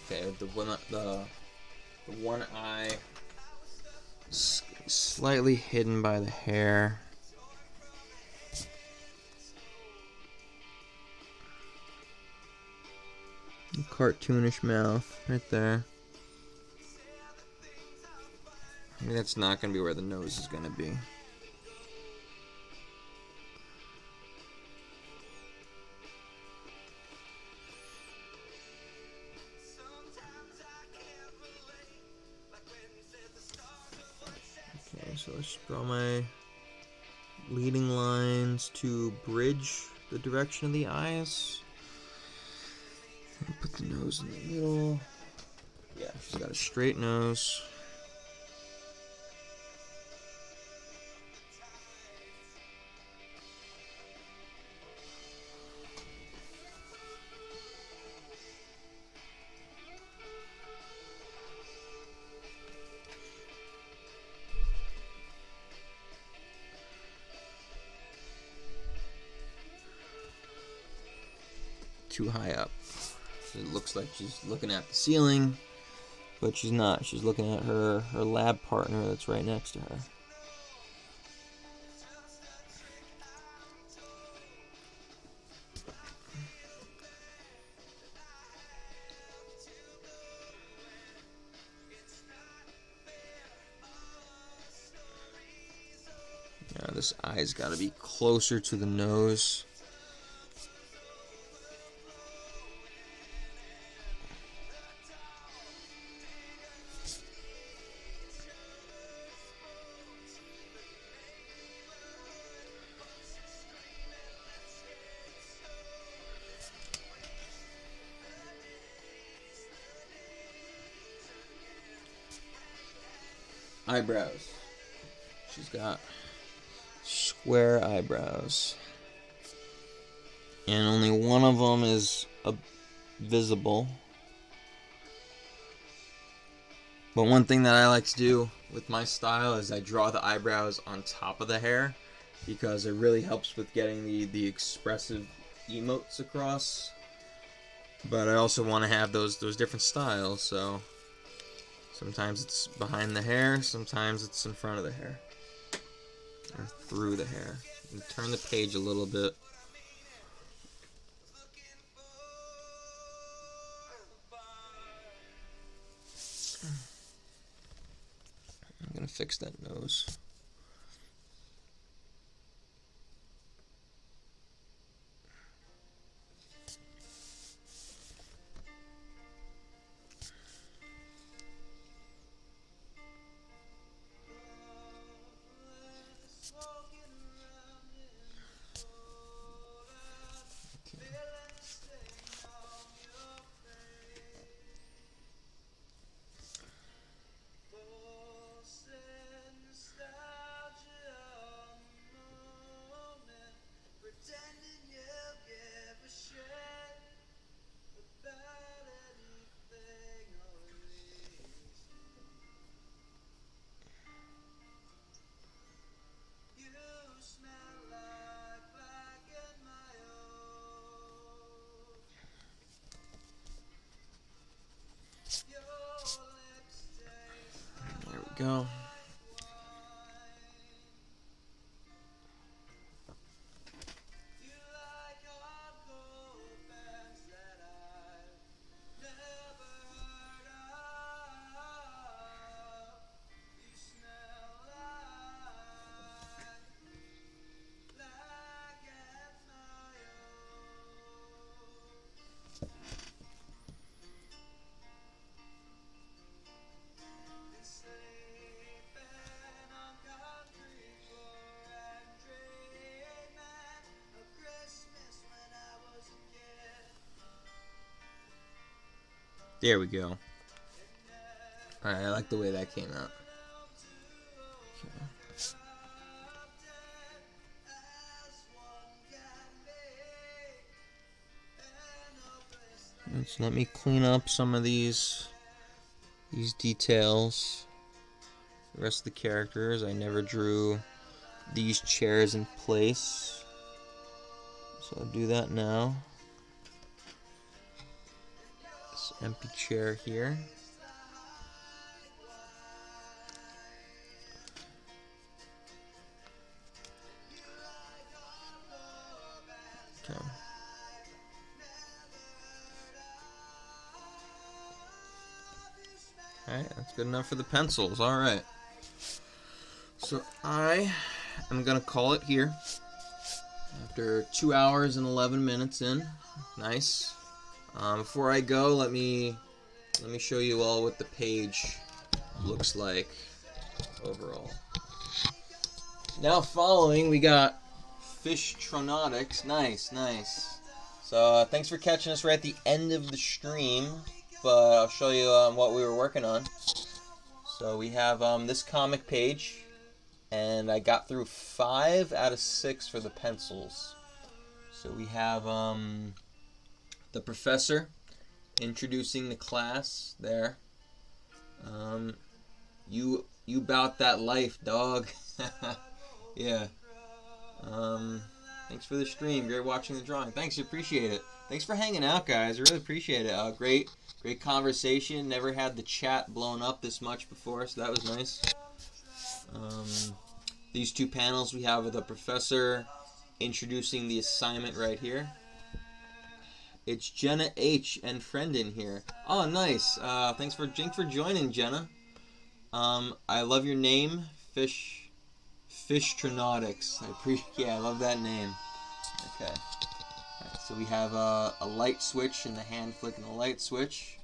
Speaker 1: Okay, the one eye slightly hidden by the hair. Cartoonish mouth right there. Maybe that's not going to be where the nose is going to be. Okay, so let's draw my leading lines to bridge the direction of the eyes. And put the nose in the middle. Yeah, she's got a straight nose. Too high up. It looks like she's looking at the ceiling, but she's not. She's looking at her lab partner that's right next to her. Now this eye's got to be closer to the nose. eyebrows. She's got square eyebrows. And only one of them is visible. But one thing that I like to do with my style is I draw the eyebrows on top of the hair, because it really helps with getting the expressive emotes across. But I also want to have those different styles, so sometimes it's behind the hair, sometimes it's in front of the hair, or through the hair. And turn the page a little bit. I'm gonna fix that nose. There we go. There we go. Alright, I like the way that came out. Okay. So let me clean up some of these details. The rest of the characters, I never drew these chairs in place, so I'll do that now. This empty chair here. Okay. Alright, that's good enough for the pencils. Alright. So I am going to call it here. After 2 hours and 11 minutes in. Nice. Before I go, let me show you all what the page looks like overall. Now following, we got Fishtronauts. Nice, nice. So thanks for catching us right at the end of the stream. But I'll show you what we were working on. So we have this comic page, and I got through 5 out of 6 for the pencils. So we have the professor introducing the class there. You bout that life, dog. Yeah. Thanks for the stream. Great watching the drawing. Thanks, appreciate it. Thanks for hanging out, guys. I really appreciate it. Great conversation. Never had the chat blown up this much before, so that was nice. These 2 panels we have with the professor introducing the assignment right here. It's Jenna H and friend in here. Oh, nice. Thanks for joining, Jenna. I love your name, Fishtronauts. I love that name. Okay. Alright, so we have a light switch and the hand flicking the light switch.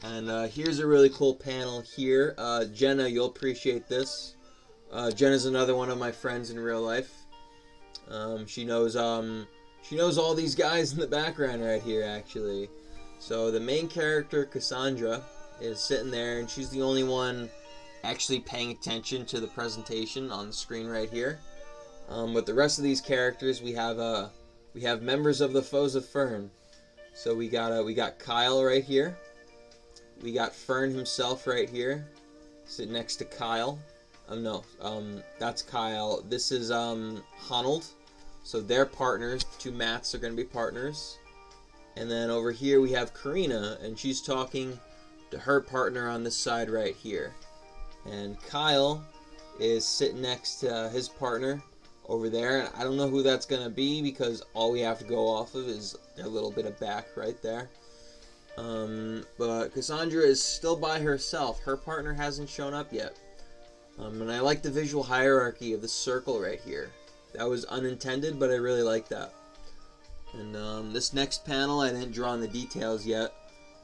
Speaker 1: And here's a really cool panel here. Jenna, you'll appreciate this. Jenna's another one of my friends in real life. She knows all these guys in the background right here, actually. So the main character, Cassandra, is sitting there, and she's the only one actually paying attention to the presentation on the screen right here. With the rest of these characters, we have members of the Foes of Fern. So we got Kyle right here. We got Fern himself right here, sitting next to Kyle. That's Kyle. This is Honnold. So they're partners. The two Matts are going to be partners. And then over here we have Karina, and she's talking to her partner on this side right here. And Kyle is sitting next to his partner over there. And I don't know who that's going to be because all we have to go off of is a little bit of back right there. But Cassandra is still by herself. Her partner hasn't shown up yet. And I like the visual hierarchy of the circle right here. That was unintended, but I really like that. And this next panel, I didn't draw in the details yet,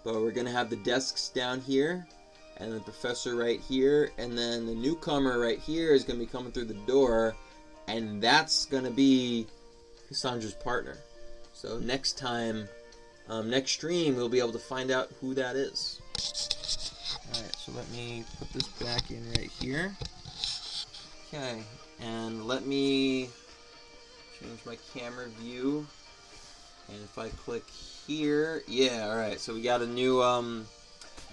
Speaker 1: but we're going to have the desks down here, and the professor right here, and then the newcomer right here is going to be coming through the door, and that's going to be Cassandra's partner. So next time, next stream, we'll be able to find out who that is. Alright, so let me put this back in right here. Okay, and let me change my camera view. And if I click here, yeah, alright, so we got a new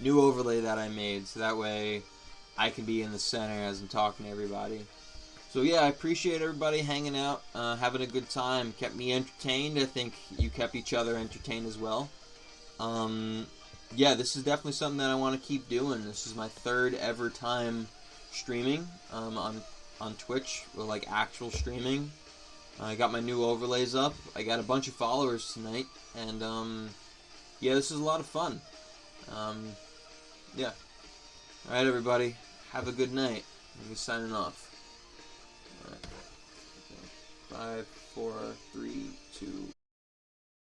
Speaker 1: overlay that I made, so that way I can be in the center as I'm talking to everybody. So yeah, I appreciate everybody hanging out, having a good time, kept me entertained. I think you kept each other entertained as well. Yeah, this is definitely something that I want to keep doing. This is my third ever time streaming on Twitch, or like actual streaming. I got my new overlays up. I got a bunch of followers tonight, and yeah, this is a lot of fun. Yeah. All right, everybody, have a good night. I'm signing off. All right. 5, 4, 3, 2.